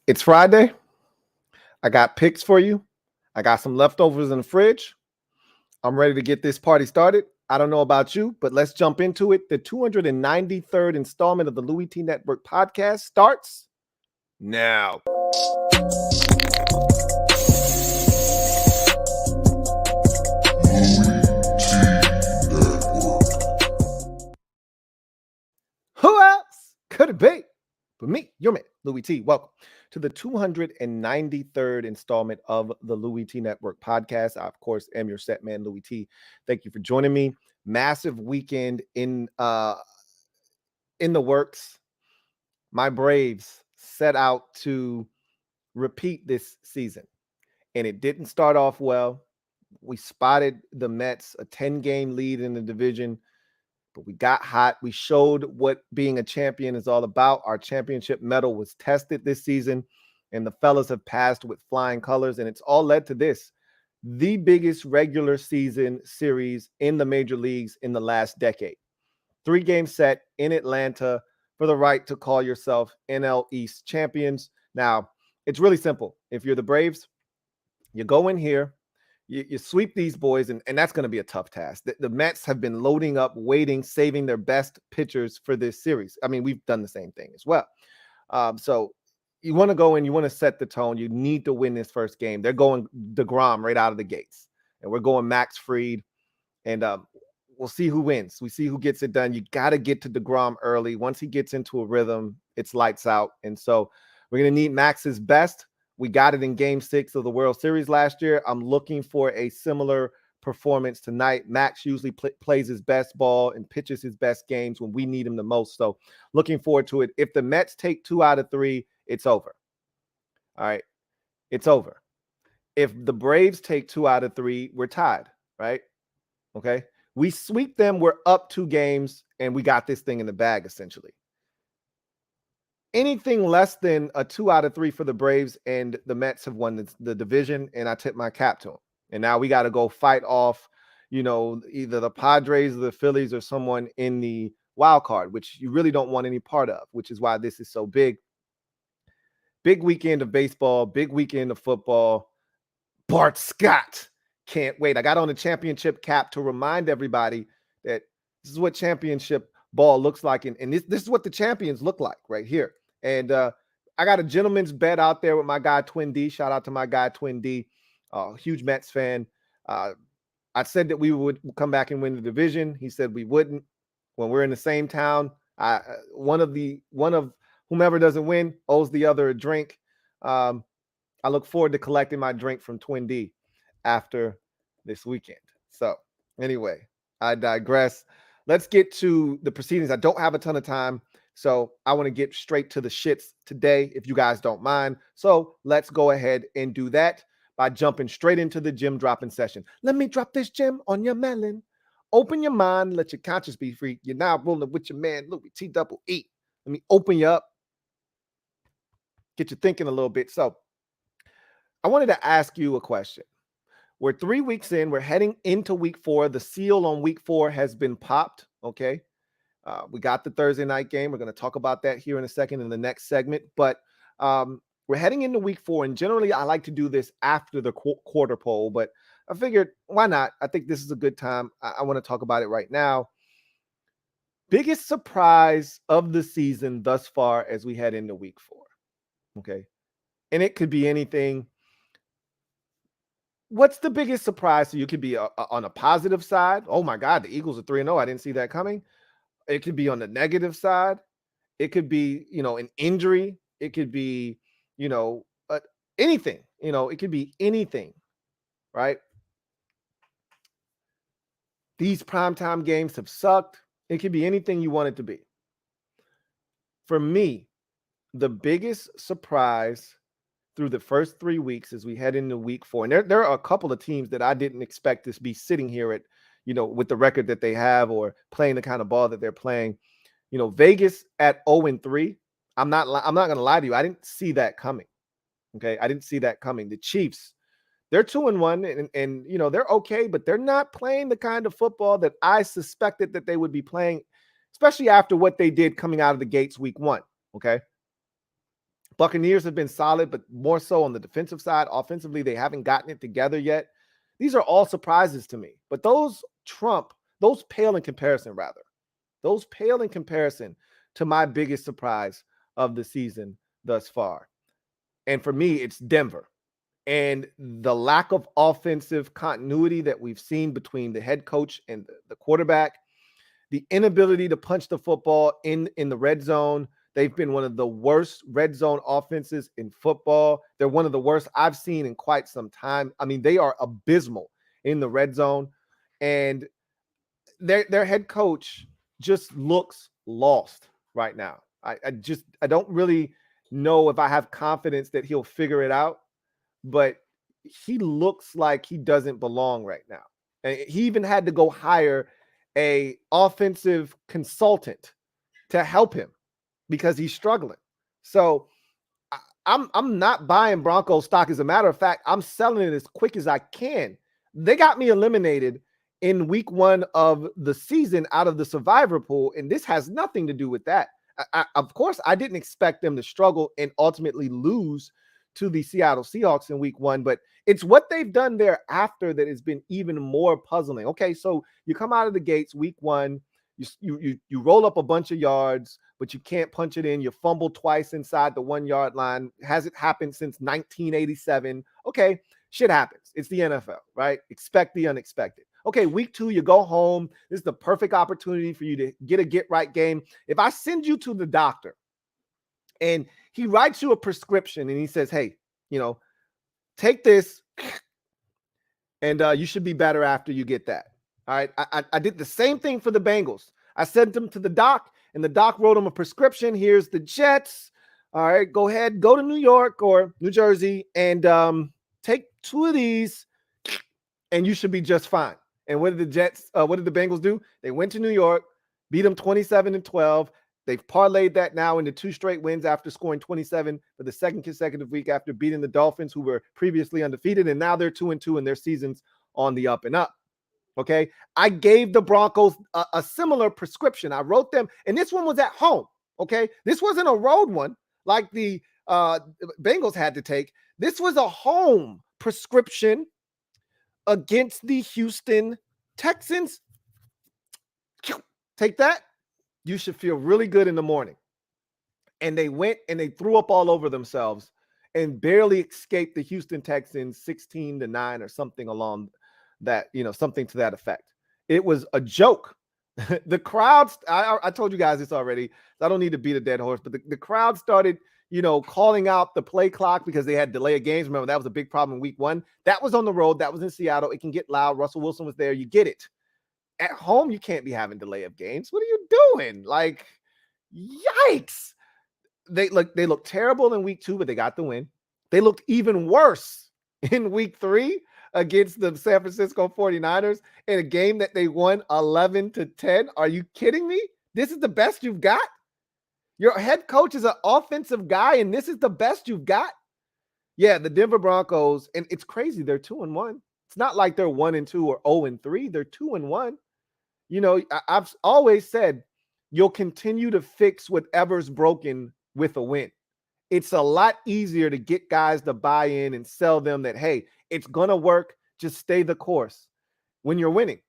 It's Friday. I got picks for you. I got some leftovers in the fridge. I'm ready to get this party started. I don't know about you, but let's jump into it. The 293rd installment of the Louie T Network podcast starts now. Who else could it be but me, your man, Louie T? Welcome to the 293rd installment of the Louie T Network podcast. I, of course, am your set man, Louie T. Thank you for joining me. Massive weekend in the works. My Braves set out to repeat this season, and it didn't start off well. We spotted the Mets a 10-game lead in the division, but we got hot. We showed what being a champion is all about. Our championship medal was tested this season, and the fellas have passed with flying colors, and it's all led to this: the biggest regular season series in the major leagues in the last decade. 3-game set in Atlanta for the right to call yourself NL East champions. Now, it's really simple. If you're the Braves, you go in here, you sweep these boys, and that's going to be a tough task. The Mets have been loading up, waiting, saving their best pitchers for this series. I mean, we've done the same thing as well. So you want to go in, you want to set the tone. You need to win this first game. They're going DeGrom right out of the gates, and we're going Max Fried, and we'll see who wins. We see who gets it done. You got to get to DeGrom early. Once he gets into a rhythm, it's lights out. And so we're going to need Max's best. We got it in Game 6 of the World Series last year. I'm looking for a similar performance tonight. Max usually plays his best ball and pitches his best games when we need him the most. So looking forward to it. If the Mets take 2 out of 3, it's over. All right. It's over. If the Braves take 2 out of 3, we're tied, right? Okay. We sweep them. We're up 2 games, and we got this thing in the bag, essentially. Anything less than a 2 out of 3 for the Braves, and the Mets have won the division, and I tip my cap to them. And now we got to go fight off, either the Padres or the Phillies or someone in the wild card, which you really don't want any part of, which is why this is so big. Big weekend of baseball, big weekend of football. Bart Scott. Can't wait. I got on the championship cap to remind everybody that this is what championship ball looks like. And this is what the champions look like right here. And I got a gentleman's bet out there with my guy, Twin D. Shout out to my guy, Twin D. Huge Mets fan. I said that we would come back and win the division. He said we wouldn't. When we're in the same town, one of whomever doesn't win owes the other a drink. I look forward to collecting my drink from Twin D after this weekend. So anyway, I digress. Let's get to the proceedings. I don't have a ton of time, so I want to get straight to the shits today, if you guys don't mind. So let's go ahead and do that by jumping straight into the Gem Droppin Session. Let me drop this gem on your melon. Open your mind, let your conscience be free. You're now rolling with your man, Louie T double E. Let me open you up, get you thinking a little bit. So I wanted to ask you a question. We're 3 weeks in. We're heading into week 4. The seal on week 4 has been popped. Okay. We got the Thursday night game. We're going to talk about that here in a second in the next segment. But we're heading into week 4. And generally, I like to do this after the quarter poll. But I figured, why not? I think this is a good time. I want to talk about it right now. Biggest surprise of the season thus far as we head into week 4. Okay. And it could be anything. What's the biggest surprise? So you could be on a positive side. Oh my God, the Eagles are 3-0. I didn't see that coming. It could be on the negative side. It could be, an injury. It could be, anything. It could be anything, right? These primetime games have sucked. It could be anything you want it to be. For me, the biggest surprise through the first 3 weeks as we head into week 4. And there are a couple of teams that I didn't expect to be sitting here at, with the record that they have or playing the kind of ball that they're playing. Vegas at 0-3. I'm not going to lie to you. I didn't see that coming. Okay. I didn't see that coming. The Chiefs, they're 2-1 and they're okay, but they're not playing the kind of football that I suspected that they would be playing, especially after what they did coming out of the gates week 1. Okay. Buccaneers have been solid, but more so on the defensive side. Offensively, they haven't gotten it together yet. These are all surprises to me, but those pale in comparison, rather. Those pale in comparison to my biggest surprise of the season thus far. And for me, it's Denver. And the lack of offensive continuity that we've seen between the head coach and the quarterback, the inability to punch the football in the red zone. They've been one of the worst red zone offenses in football. They're one of the worst I've seen in quite some time. I mean, they are abysmal in the red zone. And their head coach just looks lost right now. I don't really know if I have confidence that he'll figure it out, but he looks like he doesn't belong right now. And he even had to go hire a offensive consultant to help him because he's struggling. So I'm not buying Broncos stock. As a matter of fact, I'm selling it as quick as I can. They got me eliminated in week 1 of the season out of the survivor pool, and this has nothing to do with that. Of course, I didn't expect them to struggle and ultimately lose to the Seattle Seahawks in week 1, but it's what they've done thereafter that has been even more puzzling. Okay, so you come out of the gates week 1, you roll up a bunch of yards, but you can't punch it in. You fumble twice inside the 1-yard line. Hasn't happened since 1987. Okay, shit happens. It's the NFL, right? Expect the unexpected. Okay, week 2, you go home. This is the perfect opportunity for you to get a get-right game. If I send you to the doctor and he writes you a prescription and he says, hey, take this and you should be better after you get that. All right, I did the same thing for the Bengals. I sent them to the doc and the doc wrote them a prescription. Here's the Jets. All right, go ahead, go to New York or New Jersey and take 2 of these and you should be just fine. And what did the Bengals do? They went to New York, beat them 27-12. They've parlayed that now into 2 straight wins after scoring 27 for the second consecutive week after beating the Dolphins, who were previously undefeated. And now they're 2-2 and their season's on the up and up. Okay. I gave the Broncos a similar prescription. I wrote them, and this one was at home. Okay. This wasn't a road one like the Bengals had to take. This was a home prescription against the Houston Texans. Take that. You should feel really good in the morning. And they went and they threw up all over themselves and barely escaped the Houston Texans 16-9 or something along that, something to that effect. It was a joke. The crowds, I told you guys this already. I don't need to beat a dead horse, but the crowd started, calling out the play clock because they had delay of games. Remember, that was a big problem in week 1. That was on the road. That was in Seattle. It can get loud. Russell Wilson was there. You get it. At home, you can't be having delay of games. What are you doing? Like, yikes. They look terrible in week 2, but they got the win. They looked even worse in week 3 against the San Francisco 49ers in a game that they won 11-10. Are you kidding me? This is the best you've got? Your head coach is an offensive guy, and this is the best you've got? Yeah, the Denver Broncos, and it's crazy. They're 2-1. It's not like they're 1-2 or 0-3. They're 2-1. I've always said you'll continue to fix whatever's broken with a win. It's a lot easier to get guys to buy in and sell them that, hey, it's going to work. Just stay the course when you're winning.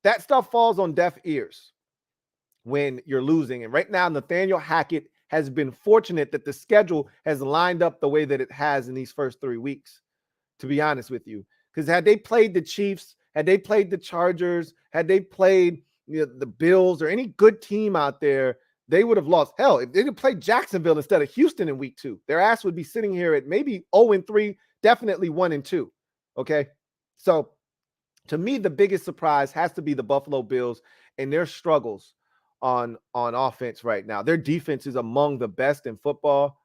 That stuff falls on deaf ears when you're losing. And right now, Nathaniel Hackett has been fortunate that the schedule has lined up the way that it has in these first 3 weeks, to be honest with you. Because had they played the Chiefs, had they played the Chargers, had they played the Bills or any good team out there, they would have lost. Hell, if they had played Jacksonville instead of Houston in week 2, their ass would be sitting here at maybe 0-3, definitely 1-2. Okay. So to me, the biggest surprise has to be the Buffalo Bills and their struggles on offense right now. Their defense is among the best in football.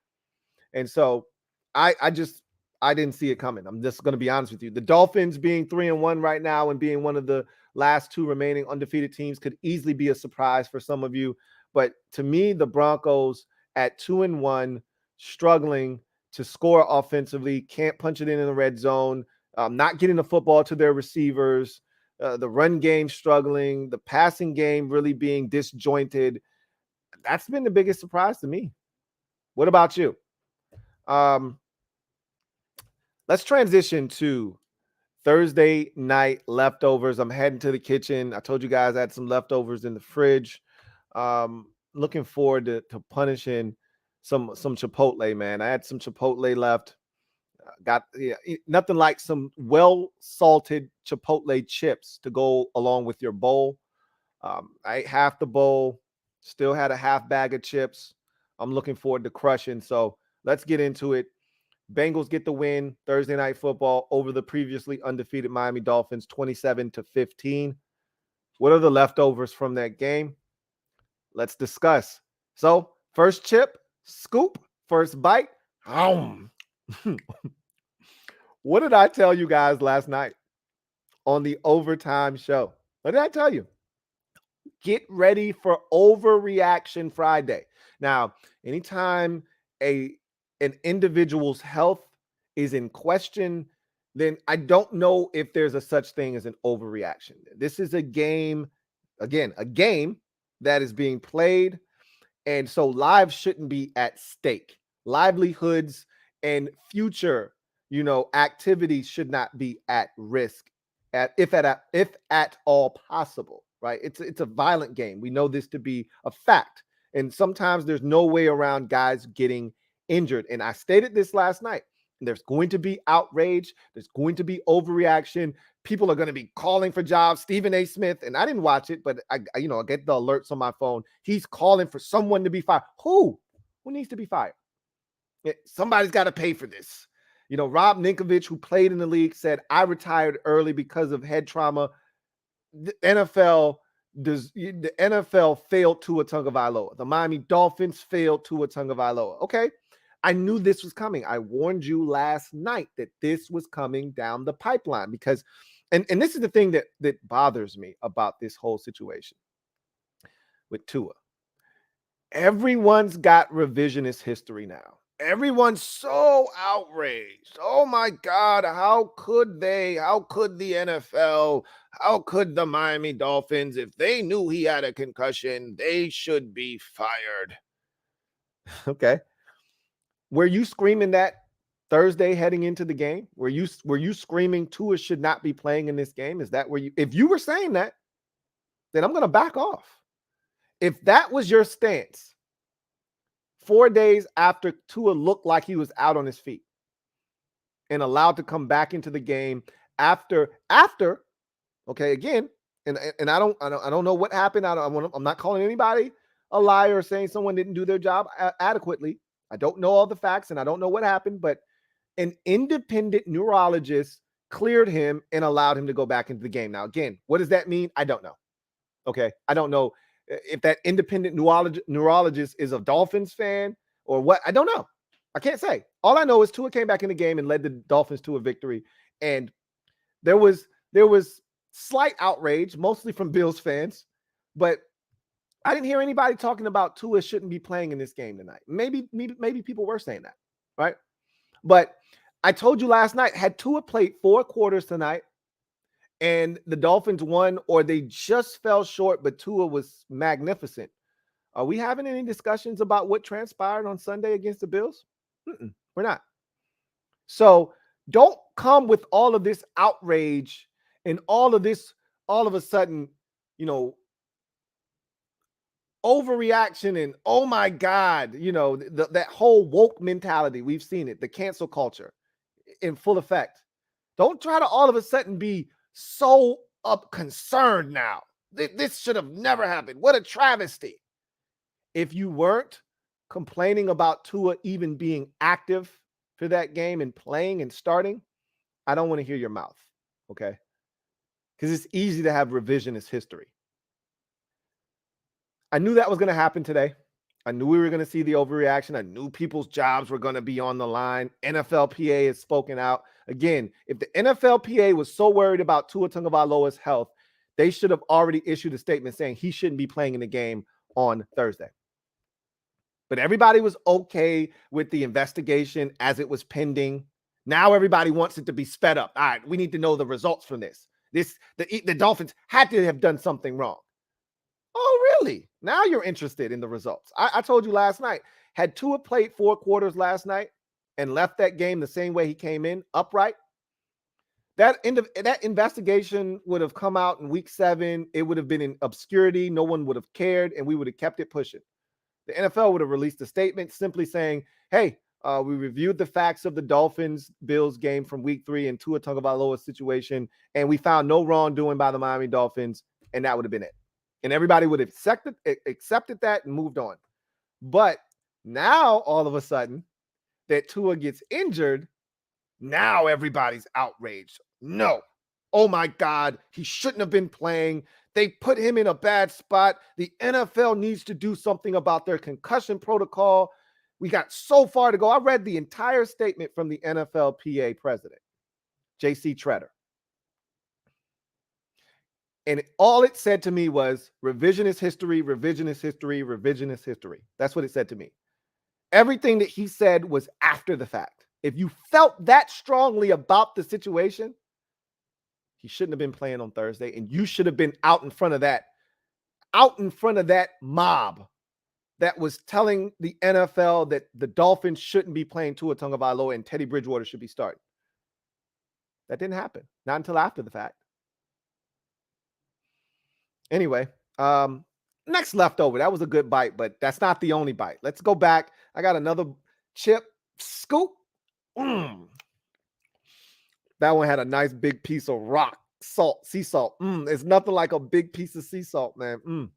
And so I didn't see it coming. I'm just going to be honest with you. The Dolphins being 3-1 right now and being one of the last 2 remaining undefeated teams could easily be a surprise for some of you. But to me, the Broncos at 2-1, struggling to score offensively, can't punch it in the red zone, not getting the football to their receivers, the run game struggling, the passing game really being disjointed. That's been the biggest surprise to me. What about you? Let's transition to Thursday night leftovers. I'm heading to the kitchen. I told you guys I had some leftovers in the fridge. Looking forward to punishing some Chipotle, man. I had some Chipotle left. Got nothing like some well salted Chipotle chips to go along with your bowl. I ate half the bowl, still had a half bag of chips. I'm looking forward to crushing. So let's get into it. Bengals get the win Thursday night football over the previously undefeated Miami Dolphins, 27-15. What are the leftovers from that game? Let's discuss. So, first chip, scoop, first bite. What did I tell you guys last night on the overtime show? What did I tell you? Get ready for Overreaction Friday. Now, anytime an individual's health is in question, then I don't know if there's a such thing as an overreaction. This is a game, again, a game that is being played, and so lives shouldn't be at stake. Livelihoods and future, activities should not be at risk, if at all possible. Right? It's a violent game. We know this to be a fact, and sometimes there's no way around guys getting injured. And I stated this last night. There's going to be outrage. There's going to be overreaction. People are going to be calling for jobs. Stephen A. Smith, and I didn't watch it, but I get the alerts on my phone. He's calling for someone to be fired. Who needs to be fired? Somebody's got to pay for this. Rob Ninkovich, who played in the league, said, I retired early because of head trauma. The NFL failed Tua Tagovailoa. The Miami Dolphins failed Tua Tagovailoa. Okay. I knew this was coming. I warned you last night that this was coming down the pipeline because, and this is the thing that bothers me about this whole situation with Tua. Everyone's got revisionist history now. Everyone's so outraged. Oh my God, how could they? How could the NFL? How could the Miami Dolphins? If they knew he had a concussion, they should be fired. Okay. Were you screaming that Thursday heading into the game? Were you screaming Tua should not be playing in this game? Is that where if you were saying that, then I'm going to back off. If that was your stance 4 days after Tua looked like he was out on his feet and allowed to come back into the game after, okay, again, and I don't know what happened. I'm not calling anybody a liar or saying someone didn't do their job adequately. I don't know all the facts and I don't know what happened, but an independent neurologist cleared him and allowed him to go back into the game. Now, again, what does that mean? I don't know. Okay. I don't know if that independent neurologist is a Dolphins fan or what. I don't know. I can't say. All I know is Tua came back in the game and led the Dolphins to a victory. And there was slight outrage, mostly from Bills fans, but I didn't hear anybody talking about Tua shouldn't be playing in this game tonight. Maybe people were saying that, right? But I told you last night, had Tua played 4 quarters tonight and the Dolphins won, or they just fell short, but Tua was magnificent. Are we having any discussions about what transpired on Sunday against the Bills? We're not. So don't come with all of this outrage and all of this, all of a sudden, overreaction and oh my God, that whole woke mentality. We've seen it, the cancel culture in full effect. Don't try to all of a sudden be so concerned now. This should have never happened. What a travesty. If you weren't complaining about Tua even being active for that game and playing and starting, I don't want to hear your mouth, okay? Because it's easy to have revisionist history. I knew that was going to happen today. I knew we were going to see the overreaction. I knew people's jobs were going to be on the line. NFLPA has spoken out. Again, if the NFLPA was so worried about Tua Tagovailoa's health, they should have already issued a statement saying he shouldn't be playing in the game on Thursday. But everybody was okay with the investigation as it was pending. Now everybody wants it to be sped up. All right, we need to know the results from this. The Dolphins had to have done something wrong. Oh, really? Now you're interested in the results. I told you last night, had Tua played 4 quarters last night, and left that game the same way he came in, upright, that investigation would have come out in week 7. It would have been in obscurity. No one would have cared, and we would have kept it pushing. The NFL would have released a statement simply saying, hey, we reviewed the facts of the Dolphins-Bills game from week 3 and Tua Tagovailoa's situation, and we found no wrongdoing by the Miami Dolphins, and that would have been it. And everybody would have accepted that and moved on. But now, all of a sudden, that Tua gets injured, now everybody's outraged. No. Oh, my God. He shouldn't have been playing. They put him in a bad spot. The NFL needs to do something about their concussion protocol. We got so far to go. I read the entire statement from the NFLPA president, J.C. Tretter. And all it said to me was revisionist history, revisionist history, revisionist history. That's what it said to me. Everything that he said was after the fact. If you felt that strongly about the situation, he shouldn't have been playing on Thursday, and you should have been out in front of that mob that was telling the NFL that the Dolphins shouldn't be playing Tua Tagovailoa and Teddy Bridgewater should be starting. That didn't happen. Not until after the fact. Anyway, next leftover. That was a good bite, but that's not the only bite. Let's go back. I got another chip scoop. That one had a nice big piece of rock salt, sea salt. It's nothing like a big piece of sea salt, man.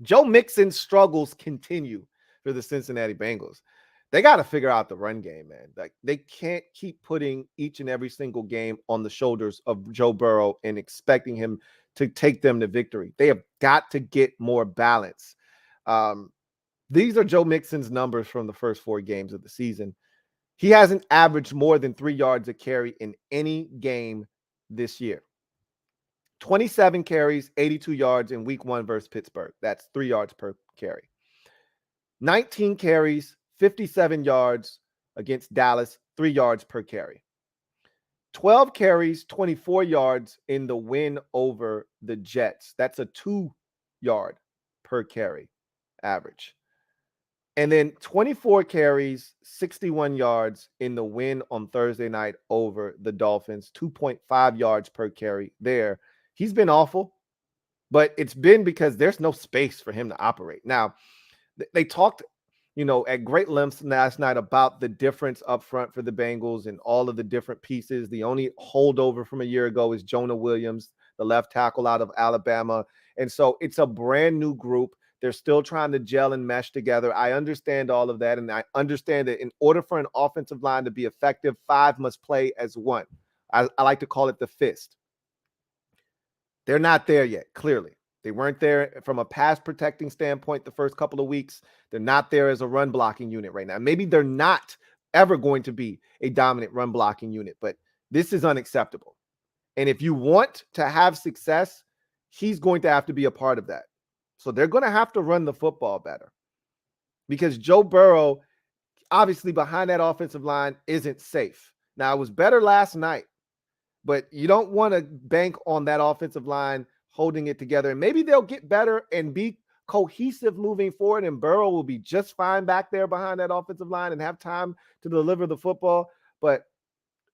Joe Mixon's struggles continue for the Cincinnati Bengals. They got to figure out the run game, man. Like, they can't keep putting each and every single game on the shoulders of Joe Burrow and expecting him to take them to victory. They have got to get more balance. These are Joe Mixon's numbers from the first 4 games of the season. He hasn't averaged more than 3 yards a carry in any game this year. 27 carries, 82 yards in week 1 versus Pittsburgh. That's 3 yards per carry. 19 carries, 57 yards against Dallas, 3 yards per carry. 12 carries, 24 yards in the win over the Jets. That's a 2 yard per carry average. And then 24 carries, 61 yards in the win on Thursday night over the Dolphins, 2.5 yards per carry there. He's been awful, but it's been because there's no space for him to operate. Now, they talked, at great lengths last night about the difference up front for the Bengals and all of the different pieces. The only holdover from a year ago is Jonah Williams, the left tackle out of Alabama. And so it's a brand new group. They're still trying to gel and mesh together. I understand all of that, and I understand that in order for an offensive line to be effective, 5 must play as one. I like to call it the fist. They're not there yet, clearly. They weren't there from a pass protecting standpoint the first couple of weeks. They're not there as a run blocking unit right now. Maybe they're not ever going to be a dominant run blocking unit, but this is unacceptable. And if you want to have success, he's going to have to be a part of that. So they're going to have to run the football better because Joe Burrow, obviously behind that offensive line, isn't safe. Now, it was better last night, but you don't want to bank on that offensive line holding it together. And maybe they'll get better and be cohesive moving forward, and Burrow will be just fine back there behind that offensive line and have time to deliver the football. But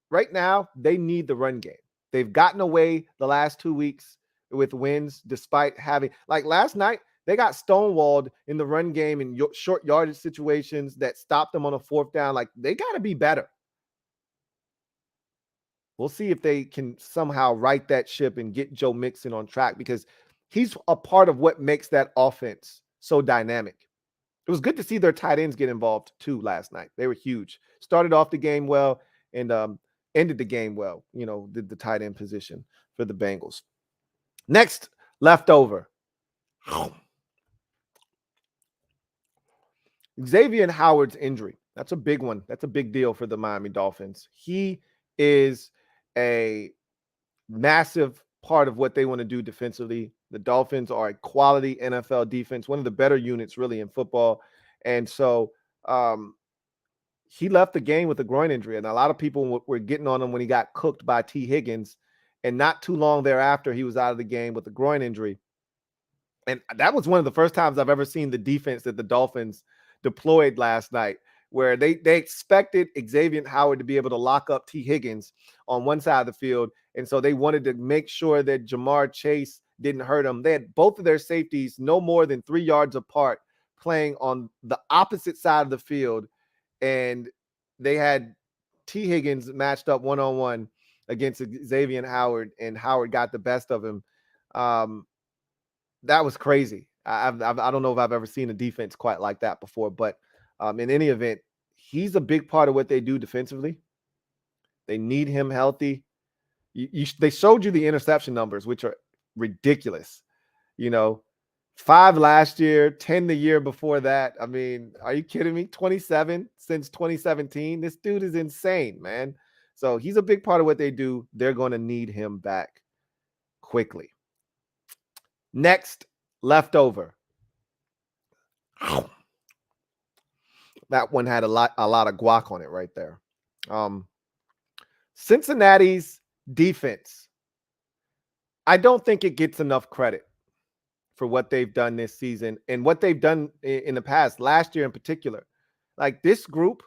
right now, they need the run game. They've gotten away the last 2 weeks with wins, despite having, like last night, they got stonewalled in the run game in short yardage situations that stopped them on a 4th down. Like, they got to be better. We'll see if they can somehow right that ship and get Joe Mixon on track, because he's a part of what makes that offense so dynamic. It was good to see their tight ends get involved too last night. They were huge. Started off the game well and ended the game well, did the tight end position for the Bengals. Next, leftover. Xavier Howard's injury. That's a big one. That's a big deal for the Miami Dolphins. He is a massive part of what they want to do defensively. The Dolphins are a quality NFL defense, one of the better units really in football. And so he left the game with a groin injury. And a lot of people were getting on him when he got cooked by T. Higgins. And not too long thereafter, he was out of the game with a groin injury. And that was one of the first times I've ever seen the defense that the Dolphins deployed last night where they expected Xavier Howard to be able to lock up T. Higgins on one side of the field. And so they wanted to make sure that Jamar Chase didn't hurt him. They had both of their safeties no more than 3 yards apart playing on the opposite side of the field. And they had T. Higgins matched up one-on-one against Xavier Howard, and Howard got the best of him. That was crazy. I don't know if I've ever seen a defense quite like that before, but in any event, he's a big part of what they do defensively. They need him healthy. They showed you the interception numbers, which are ridiculous. 5 last year, 10 the year before that. I mean, are you kidding me? 27 since 2017. This dude is insane, man. So he's a big part of what they do. They're going to need him back quickly. Next, leftover. That one had a lot of guac on it right there. Cincinnati's defense. I don't think it gets enough credit for what they've done this season and what they've done in the past, last year in particular. Like, this group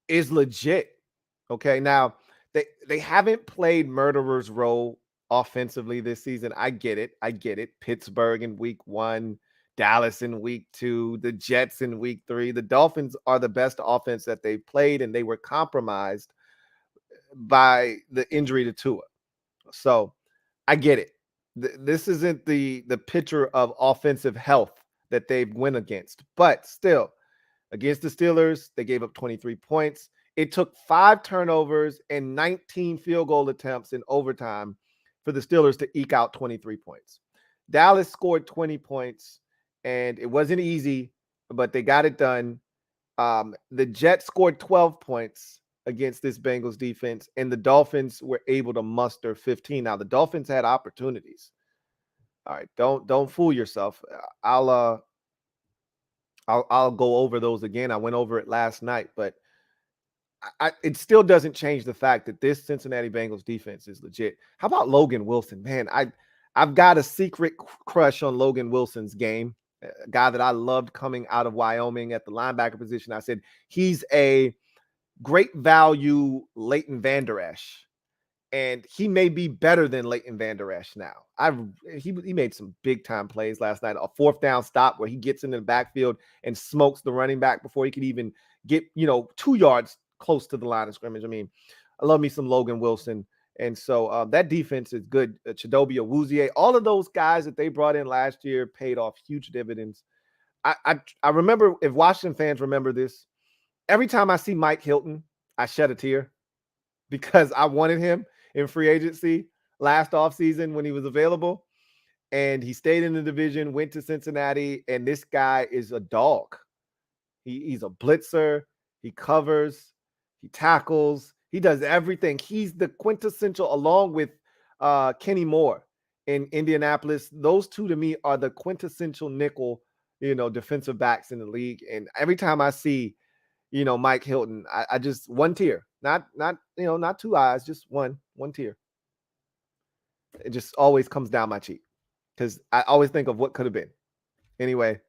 is legit. Okay, now they haven't played murderer's row offensively this season. I get it. Pittsburgh in week 1, Dallas in week 2, the Jets in week 3. The Dolphins are the best offense that they've played, and they were compromised by the injury to Tua. So I get it. This isn't the picture of offensive health that they've went against, but still, against the Steelers, they gave up 23 points. It took 5 turnovers and 19 field goal attempts in overtime for the Steelers to eke out 23 points. Dallas scored 20 points, and it wasn't easy, but they got it done. The Jets scored 12 points against this Bengals defense, and the Dolphins were able to muster 15. Now, the Dolphins had opportunities. All right, don't fool yourself. I'll go over those again. I went over it last night, but it still doesn't change the fact that this Cincinnati Bengals defense is legit. How about Logan Wilson? Man, I've got a secret crush on Logan Wilson's game. A guy that I loved coming out of Wyoming at the linebacker position. I said he's a great value Leighton Vander Esch, and he may be better than Leighton Vander Esch now. He made some big time plays last night. A 4th down stop where he gets into the backfield and smokes the running back before he could even get 2 yards close to the line of scrimmage. I mean, I love me some Logan Wilson, and so that defense is good. Chidobe Awuzie, all of those guys that they brought in last year paid off huge dividends. I remember, if Washington fans remember this, every time I see Mike Hilton, I shed a tear because I wanted him in free agency last offseason when he was available. And he stayed in the division, went to Cincinnati, and this guy is a dog. He's a blitzer. He covers. He tackles. He does everything. He's the quintessential, along with Kenny Moore in Indianapolis. Those two, to me, are the quintessential nickel, defensive backs in the league. And every time I see Mike Hilton, I just, one tear, not 2 eyes, just one tear. It just always comes down my cheek because I always think of what could have been. Anyway,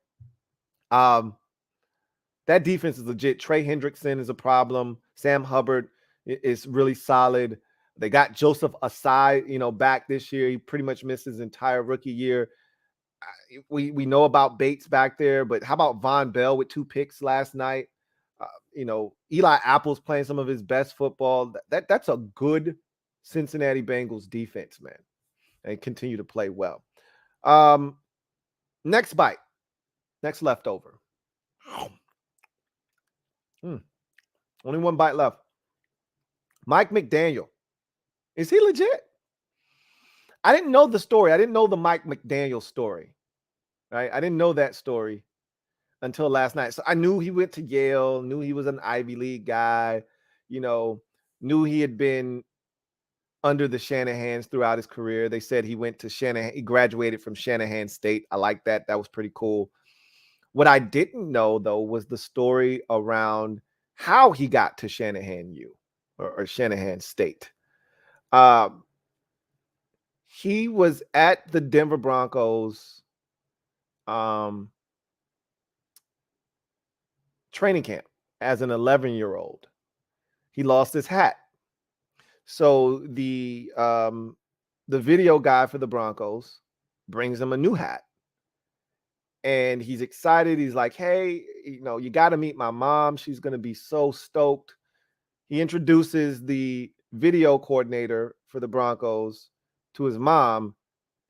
that defense is legit. Trey Hendrickson is a problem. Sam Hubbard is really solid. They got Joseph Asai, back this year. He pretty much missed his entire rookie year. We know about Bates back there, but how about Von Bell with 2 picks last night? Eli Apple's playing some of his best football. That's a good Cincinnati Bengals defense, man, and continue to play well. Next bite, next leftover. Only one bite left. Mike McDaniel. Is he legit? I didn't know the story. I didn't know the Mike McDaniel story, right? I didn't know that story until last night. So I knew he went to Yale, knew he was an Ivy League guy, knew he had been under the Shanahans throughout his career. They said he went to Shanahan. He graduated from Shanahan State. I like that. That was pretty cool. What I didn't know, though, was the story around how he got to Shanahan U or Shanahan State. He was at the Denver Broncos training camp. as an 11-year-old. He lost his hat. So the video guy for the Broncos brings him a new hat. And he's excited. He's like, hey, you got to meet my mom. She's going to be so stoked. He introduces the video coordinator for the Broncos to his mom,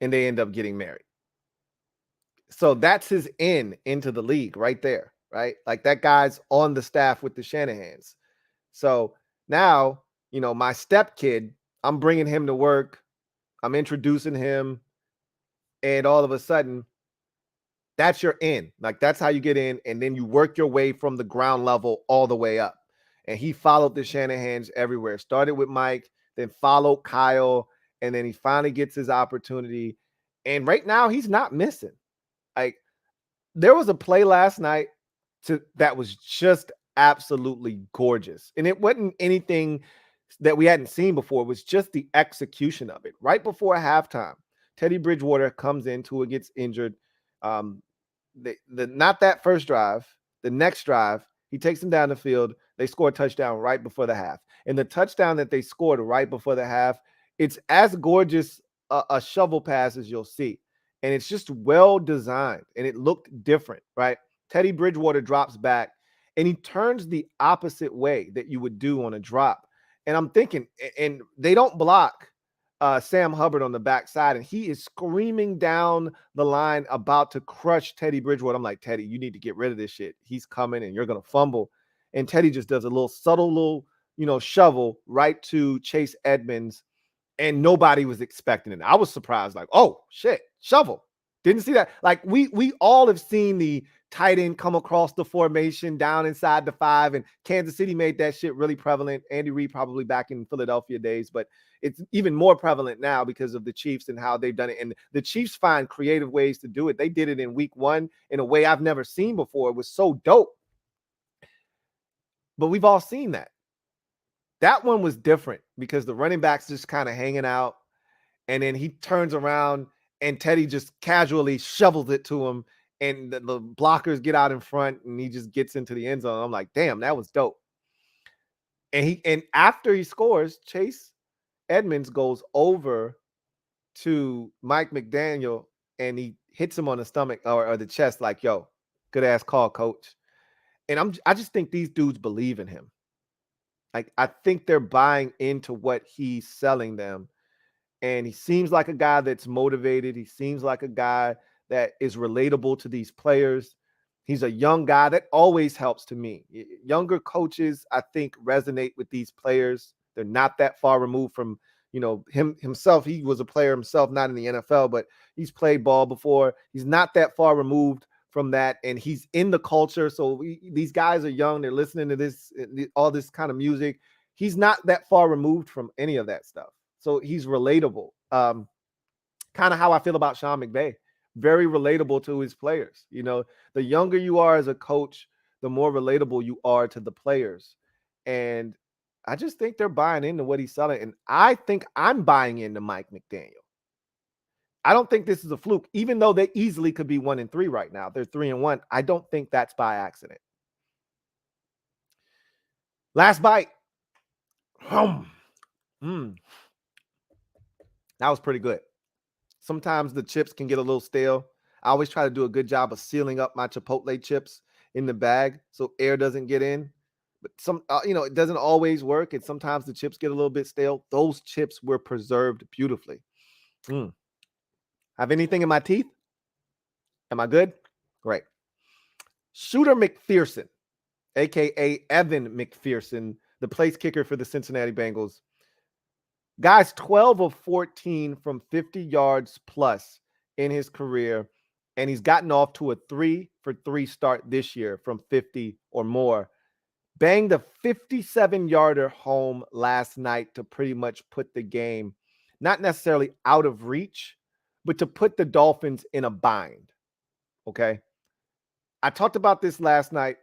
and they end up getting married. So that's his into the league right there, right? Like that guy's on the staff with the Shanahans. So now, my stepkid, I'm bringing him to work. I'm introducing him. And all of a sudden, that's your in. Like that's how you get in. And then you work your way from the ground level all the way up. And he followed the Shanahans everywhere. Started with Mike, then followed Kyle. And then he finally gets his opportunity. And right now, he's not missing. Like, there was a play last night that was just absolutely gorgeous. And it wasn't anything that we hadn't seen before. It was just the execution of it. Right before halftime, Teddy Bridgewater comes in, Tua gets injured. Not that first drive, the next drive, he takes him down the field. They score a touchdown right before the half. And the touchdown that they scored right before the half, it's as gorgeous a shovel pass as you'll see. And it's just well designed, and it looked different, right? Teddy Bridgewater drops back, and he turns the opposite way that you would do on a drop. And I'm thinking, and they don't block Sam Hubbard on the backside, and he is screaming down the line about to crush Teddy Bridgewater. I'm like, Teddy, you need to get rid of this shit. He's coming, and you're going to fumble. And Teddy just does a little subtle shovel right to Chase Edmonds. And nobody was expecting it. I was surprised, like, oh shit, shovel. Didn't see that. Like we all have seen the tight end come across the formation down inside the 5, and Kansas City made that shit really prevalent. Andy Reid probably back in Philadelphia days, but it's even more prevalent now because of the Chiefs and how they've done it. And the Chiefs find creative ways to do it. They did it in week 1 in a way I've never seen before. It was so dope. But we've all seen that. That one was different because the running back's just kind of hanging out, and then he turns around and Teddy just casually shovels it to him, and the blockers get out in front, and he just gets into the end zone. I'm like, damn, that was dope. And after he scores, Chase Edmonds goes over to Mike McDaniel, and he hits him on the stomach or the chest, like, yo, good ass call, coach. And I just think these dudes believe in him. Like, I think they're buying into what he's selling them. And he seems like a guy that's motivated. He seems like a guy that is relatable to these players. He's a young guy. That always helps to me. Younger coaches, I think, resonate with these players. They're not that far removed from, himself. He was a player himself, not in the NFL, but he's played ball before. He's not that far removed from that, and he's in the culture. So these guys are young. They're listening to this, all this kind of music. He's not that far removed from any of that stuff. So he's relatable. Kind of how I feel about Sean McVay. Very relatable to his players. The younger you are as a coach, the more relatable you are to the players. And I just think they're buying into what he's selling. And I think I'm buying into Mike McDaniel. I don't think this is a fluke, even though they easily could be 1-3 right now. They're 3-1. I don't think that's by accident. Last bite. That was pretty good. Sometimes the chips can get a little stale. I always try to do a good job of sealing up my Chipotle chips in the bag so air doesn't get in. But it doesn't always work, and sometimes the chips get a little bit stale. Those chips were preserved beautifully. Have anything in my teeth? Am I good? Great. Shooter McPherson, a.k.a. Evan McPherson, the place kicker for the Cincinnati Bengals. Guy's 12 of 14 from 50 yards plus in his career, and he's gotten off to a 3-for-3 start this year from 50 or more. Banged a 57-yarder home last night to pretty much put the game, not necessarily out of reach, but to put the Dolphins in a bind. Okay? I talked about this last night,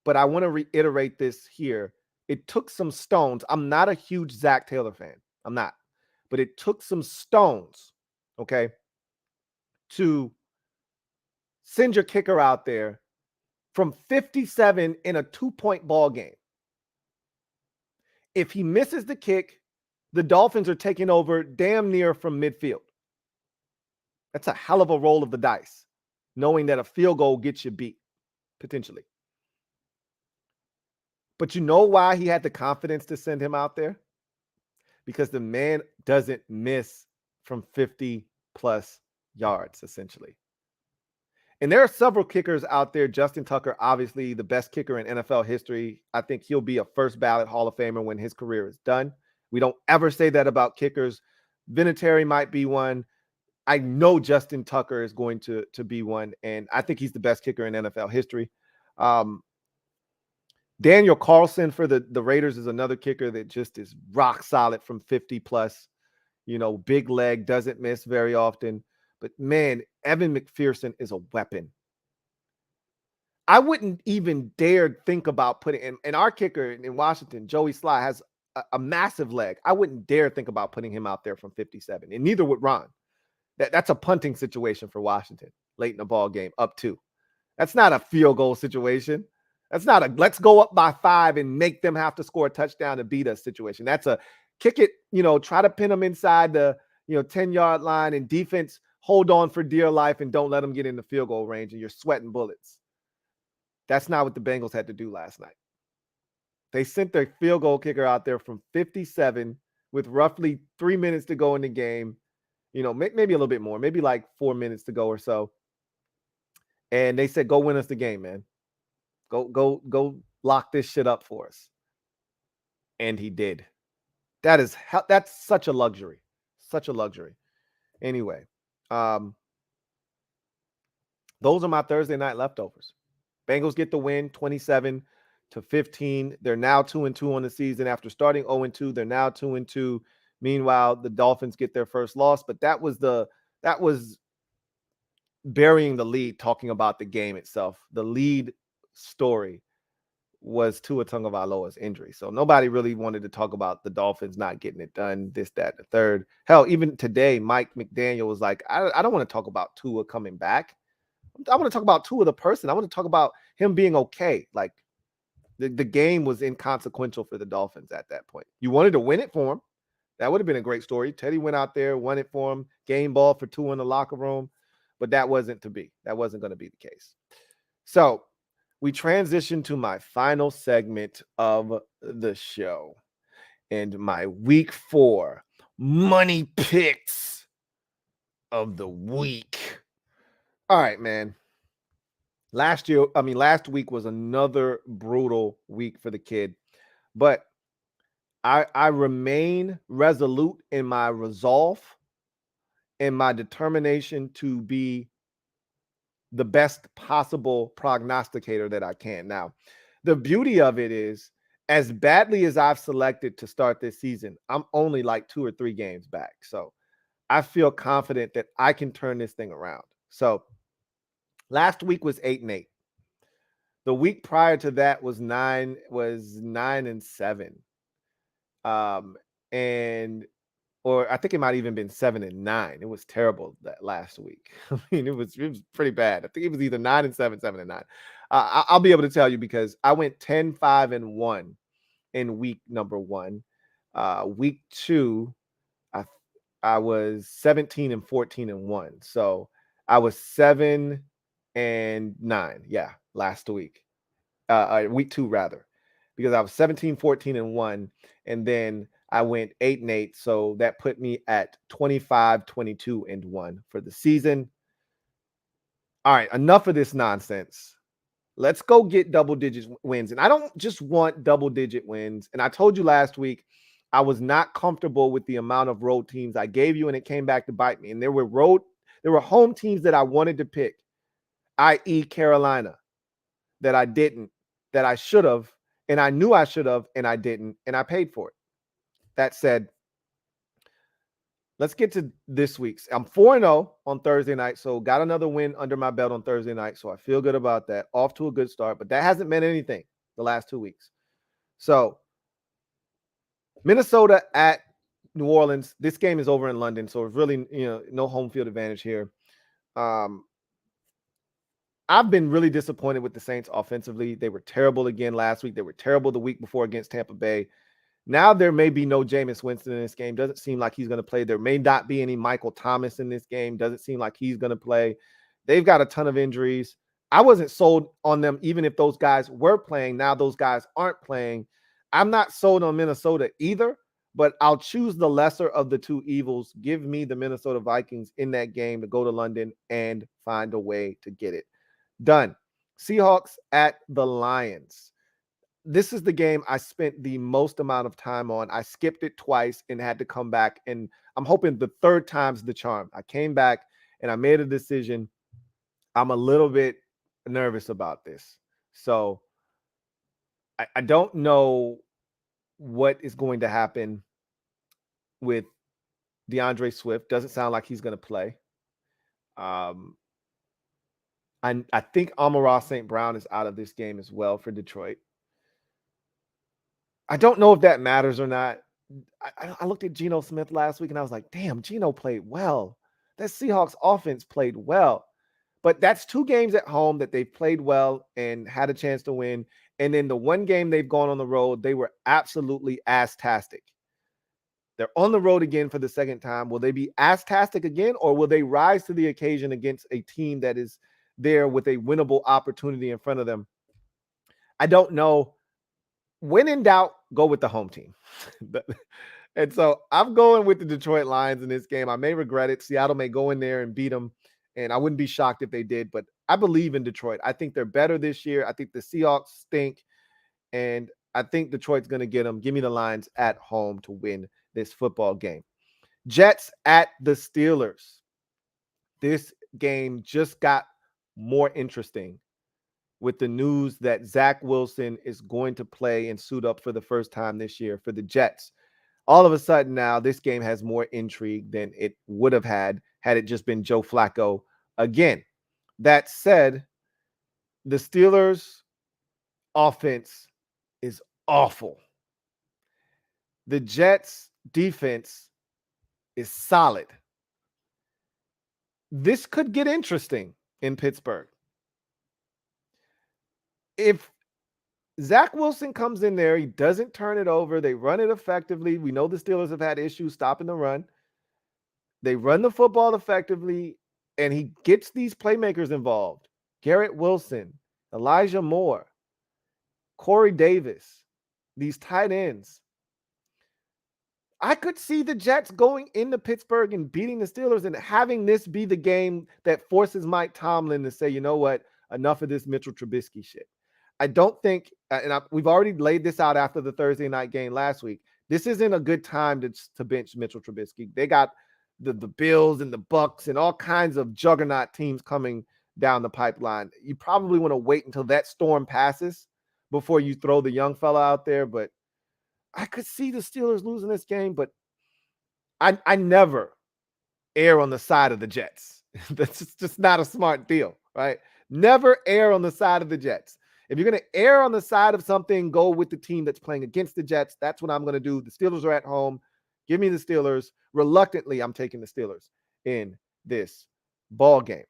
but I want to reiterate this here. It took some stones. I'm not a huge Zach Taylor fan. I'm not. But it took some stones, okay, to send your kicker out there from 57 in a 2-point ball game. If he misses the kick, the Dolphins are taking over damn near from midfield. That's a hell of a roll of the dice, knowing that a field goal gets you beat, potentially. But you know why he had the confidence to send him out there? Because the man doesn't miss from 50 plus yards, essentially. And there are several kickers out there. Justin Tucker, obviously the best kicker in NFL history. I think he'll be a first ballot Hall of Famer when his career is done. We don't ever say that about kickers. Vinatieri might be one. I know Justin Tucker is going to be one, and I think he's the best kicker in NFL history. Daniel Carlson for the Raiders is another kicker that just is rock solid from 50 plus. You know, big leg, doesn't miss very often. But man, Evan McPherson is a weapon. I wouldn't even dare think about putting in our kicker in Washington, Joey Sly, has a massive leg. I wouldn't dare think about putting him out there from 57, and neither would Ron. That's a punting situation for Washington late in the ball game, up 2. That's not a field goal situation. That's not a let's go up by 5 and make them have to score a touchdown to beat us situation. That's a kick it, try to pin them inside the 10-yard line, and defense hold on for dear life and don't let them get in the field goal range, and you're sweating bullets. That's not what the Bengals had to do last night. They sent their field goal kicker out there from 57 with roughly 3 minutes to go in the game. Maybe a little bit more, maybe like 4 minutes to go or so. And they said, go win us the game, man. Go lock this shit up for us. And he did. That's such a luxury. Such a luxury. Anyway, those are my Thursday night leftovers. Bengals get the win, 27-15. They're now 2-2 on the season. After starting 0-2, they're now 2-2. Meanwhile, the Dolphins get their first loss, but that was burying the lead, talking about the game itself. The lead story was Tua Tagovailoa's injury. So nobody really wanted to talk about the Dolphins not getting it done, this, that, the third. Hell, even today, Mike McDaniel was like, I don't want to talk about Tua coming back. I want to talk about Tua the person. I want to talk about him being okay. Like, the game was inconsequential for the Dolphins at that point. You wanted to win it for him. That would have been a great story. Teddy went out there, won it for him, game ball for Tua in the locker room, but that wasn't to be. That wasn't going to be the case. So we transition to my final segment of the show and my week 4 money picks of the week. All right, man. Last week was another brutal week for the kid, but I remain resolute in my resolve and my determination to be the best possible prognosticator that I can. Now, the beauty of it is, as badly as I've selected to start this season, I'm only like 2 or 3 games back. So I feel confident that I can turn this thing around. So last week was 8-8. The week prior to that was 9-7. Or I think it might even been 7-9. It was terrible that last week. I mean, it was pretty bad. I think it was either 9-7, 7-9. I'll be able to tell you because I went 10-5-1 in week number 1. Week 2, I was 17-14-1. So I was 7-9. Yeah, last week. Week 2 rather, because I was 17-14-1, and then I went 8-8, so that put me at 25-22-1 for the season. All right, enough of this nonsense. Let's go get double-digit wins. And I don't just want double-digit wins. And I told you last week I was not comfortable with the amount of road teams I gave you, and it came back to bite me. And there were home teams that I wanted to pick, i.e. Carolina, that I didn't, that I should have, and I knew I should have, and I didn't, and I paid for it. That said, let's get to this week's. I'm 4-0 on Thursday night, so got another win under my belt on Thursday night, so I feel good about that. Off to a good start, but that hasn't meant anything the last 2 weeks. So Minnesota at New Orleans. This game is over in London, so it's really no home field advantage here. I've been really disappointed with the Saints offensively. They were terrible again last week. They were terrible the week before against Tampa Bay. Now there may be no Jameis Winston in this game. Doesn't seem like he's going to play. There may not be any Michael Thomas in this game. Doesn't seem like he's going to play. They've got a ton of injuries. I wasn't sold on them even if those guys were playing. Now those guys aren't playing. I'm not sold on Minnesota either, but I'll choose the lesser of the two evils. Give me the Minnesota Vikings in that game to go to London and find a way to get it done. Seahawks at the Lions. This is the game I spent the most amount of time on. I skipped it twice and had to come back, and I'm hoping the third time's the charm. I came back and I made a decision. I'm a little bit nervous about this. So I don't know what is going to happen with DeAndre Swift. Doesn't sound like he's going to play. I think Amon-Ra St. Brown is out of this game as well for Detroit. I don't know if that matters or not. I looked at Geno Smith last week and I was like, damn, Geno played well. That Seahawks offense played well. But that's 2 games at home that they've played well and had a chance to win. And then the one game they've gone on the road, they were absolutely ass-tastic. They're on the road again for the second time. Will they be ass-tastic again, or will they rise to the occasion against a team that is there with a winnable opportunity in front of them? I don't know. When in doubt, go with the home team. And so I'm going with the Detroit Lions in this game. I may regret it. Seattle may go in there and beat them, and I wouldn't be shocked if they did, but I believe in Detroit. I think they're better this year. I think the Seahawks stink, and I think Detroit's going to get them. Give me the Lions at home to win this football game. Jets at the Steelers. This game just got more interesting with the news that Zach Wilson is going to play and suit up for the first time this year for the Jets. All of a sudden now, this game has more intrigue than it would have had it just been Joe Flacco again. That said, the Steelers' offense is awful. The Jets' defense is solid. This could get interesting in Pittsburgh. If Zach Wilson comes in there, he doesn't turn it over, they run it effectively. We know the Steelers have had issues stopping the run. They run the football effectively, and he gets these playmakers involved. Garrett Wilson, Elijah Moore, Corey Davis, these tight ends. I could see the Jets going into Pittsburgh and beating the Steelers and having this be the game that forces Mike Tomlin to say, you know what, enough of this Mitchell Trubisky shit. I don't think, we've already laid this out after the Thursday night game last week. This isn't a good time to bench Mitchell Trubisky. They got the Bills and the Bucks and all kinds of juggernaut teams coming down the pipeline. You probably want to wait until that storm passes before you throw the young fella out there. But I could see the Steelers losing this game, but I never err on the side of the Jets. That's just not a smart deal, right? Never err on the side of the Jets. If you're going to err on the side of something, go with the team that's playing against the Jets. That's what I'm going to do. The Steelers are at home. Give me the Steelers. Reluctantly, I'm taking the Steelers in this ball game.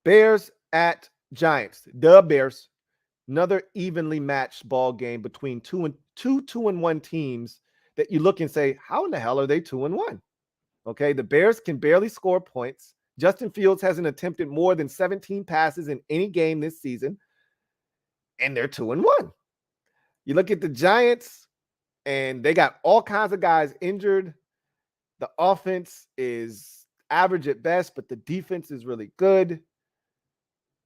Bears at Giants. The Bears. Another evenly matched ball game between two and one teams that you look and say, how in the hell are they 2-1? Okay, the Bears can barely score points. Justin Fields hasn't attempted more than 17 passes in any game this season, and they're 2-1. You look at the Giants, and they got all kinds of guys injured. The offense is average at best, but the defense is really good.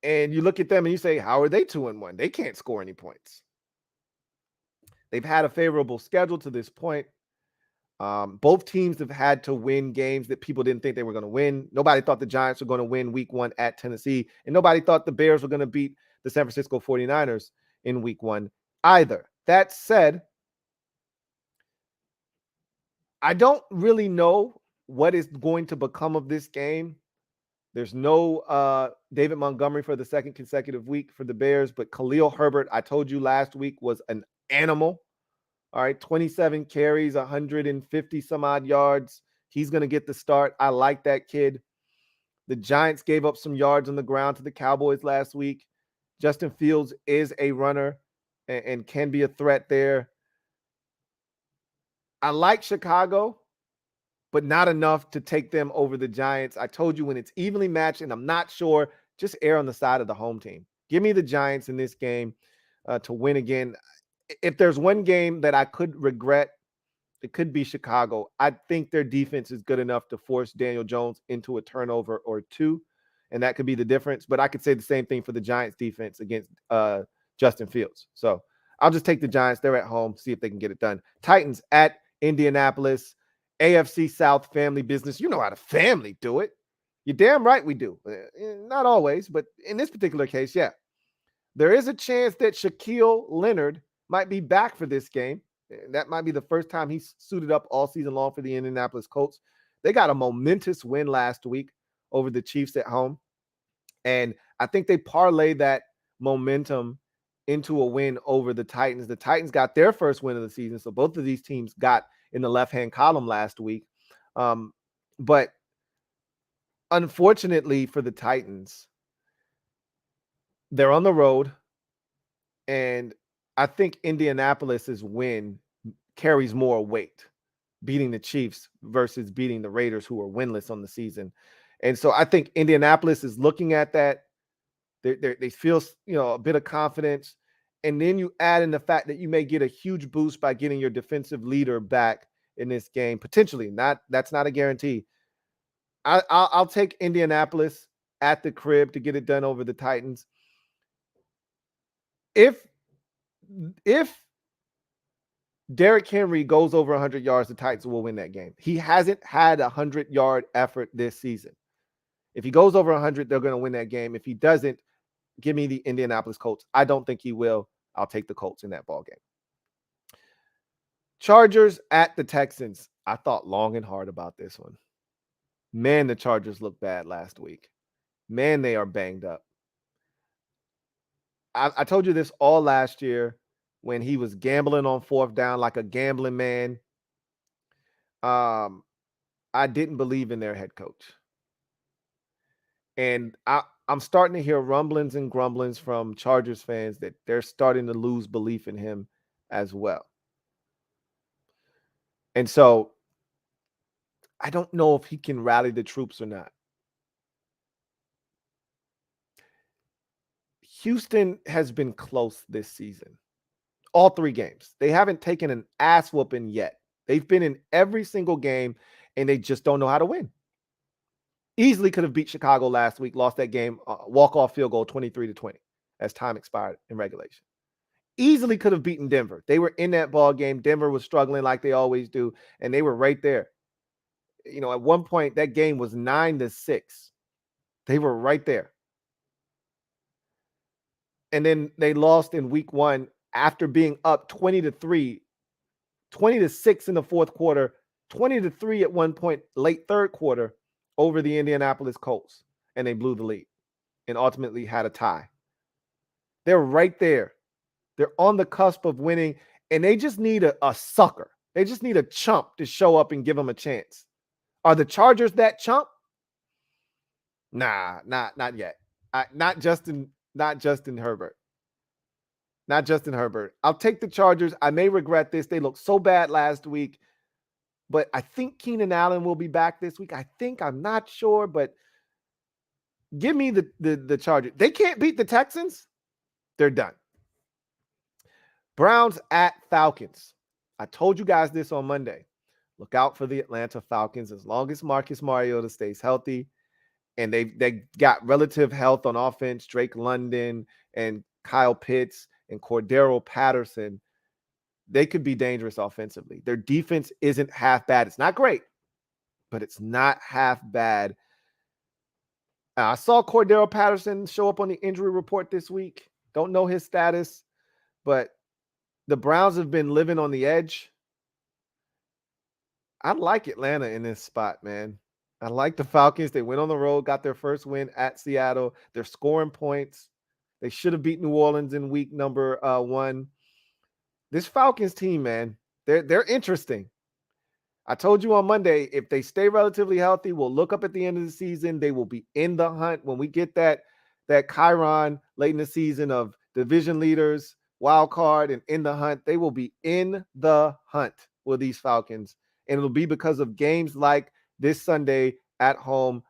And you look at them and you say, how are they 2-1? They can't score any points. They've had a favorable schedule to this point. Both teams have had to win games that people didn't think they were going to win. Nobody thought the Giants were going to win week 1 at Tennessee, and nobody thought the Bears were going to beat the San Francisco 49ers in week 1 either. That said, I don't really know what is going to become of this game. There's no David Montgomery for the second consecutive week for the Bears, but Khalil Herbert, I told you last week, was an animal. All right, 27 carries, 150 some odd yards. He's going to get the start. I like that kid. The Giants gave up some yards on the ground to the Cowboys last week. Justin Fields is a runner and can be a threat there. I like Chicago, but not enough to take them over the Giants. I told you, when it's evenly matched and I'm not sure, just err on the side of the home team. Give me the Giants in this game to win again. If there's one game that I could regret, it could be Chicago. I think their defense is good enough to force Daniel Jones into a turnover or two, and that could be the difference. But I could say the same thing for the Giants defense against Justin Fields. So I'll just take the Giants. They're at home, see if they can get it done. Titans at Indianapolis. AFC South family business. You know how the family do it. You're damn right we do. Not always, but in this particular case, yeah. There is a chance that Shaquille Leonard might be back for this game. That might be the first time he's suited up all season long for the Indianapolis Colts. They got a momentous win last week over the Chiefs at home. And I think they parlayed that momentum into a win over the Titans. The Titans got their first win of the season. So both of these teams got in the left-hand column last week. But unfortunately for the Titans, they're on the road. And I think Indianapolis's win carries more weight, beating the Chiefs versus beating the Raiders, who are winless on the season. And so I think Indianapolis is looking at that. They feel, a bit of confidence. And then you add in the fact that you may get a huge boost by getting your defensive leader back in this game, potentially. That's not a guarantee. I'll take Indianapolis at the crib to get it done over the Titans. If Derrick Henry goes over 100 yards, the Titans will win that game. He hasn't had a 100-yard effort this season. If he goes over 100, they're going to win that game. If he doesn't, give me the Indianapolis Colts. I don't think he will. I'll take the Colts in that ball game. Chargers at the Texans. I thought long and hard about this one. Man, the Chargers looked bad last week. Man, they are banged up. I told you this all last year when he was gambling on fourth down like a gambling man. I didn't believe in their head coach. And I'm starting to hear rumblings and grumblings from Chargers fans that they're starting to lose belief in him as well. And so I don't know if he can rally the troops or not. Houston has been close this season. All three games. They haven't taken an ass whooping yet. They've been in every single game, and they just don't know how to win. Easily could have beat Chicago last week, lost that game, walk-off field goal 23-20 as time expired in regulation. Easily could have beaten Denver. They were in that ball game. Denver was struggling like they always do, and they were right there. At one point, that game was 9-6. They were right there. And then they lost in week one after being up 20-3, 20-6 in the fourth quarter, 20-3 at one point, late third quarter, over the Indianapolis Colts. And they blew the lead and ultimately had a tie. They're right there. They're on the cusp of winning, and they just need a sucker. They just need a chump to show up and give them a chance. Are the Chargers that chump? Nah, not yet. Not Justin Herbert. Not Justin Herbert. I'll take the Chargers. I may regret this. They looked so bad last week, but I think Keenan Allen will be back this week. I'm not sure, but give me the Chargers. They can't beat the Texans. They're done. Browns at Falcons. I told you guys this on Monday. Look out for the Atlanta Falcons as long as Marcus Mariota stays healthy. And they got relative health on offense. Drake London and Kyle Pitts and Cordero Patterson. They could be dangerous offensively. Their defense isn't half bad. It's not great, but it's not half bad. I saw Cordero Patterson show up on the injury report this week. Don't know his status, but the Browns have been living on the edge. I like Atlanta in this spot, man. I like the Falcons. They went on the road, got their first win at Seattle. They're scoring points. They should have beat New Orleans in week number 1. This Falcons team, man, they're interesting. I told you on Monday, if they stay relatively healthy, we'll look up at the end of the season. They will be in the hunt when we get that Chiron late in the season of division leaders, wild card, and in the hunt. They will be in the hunt with these Falcons. And it'll be because of games like this Sunday at home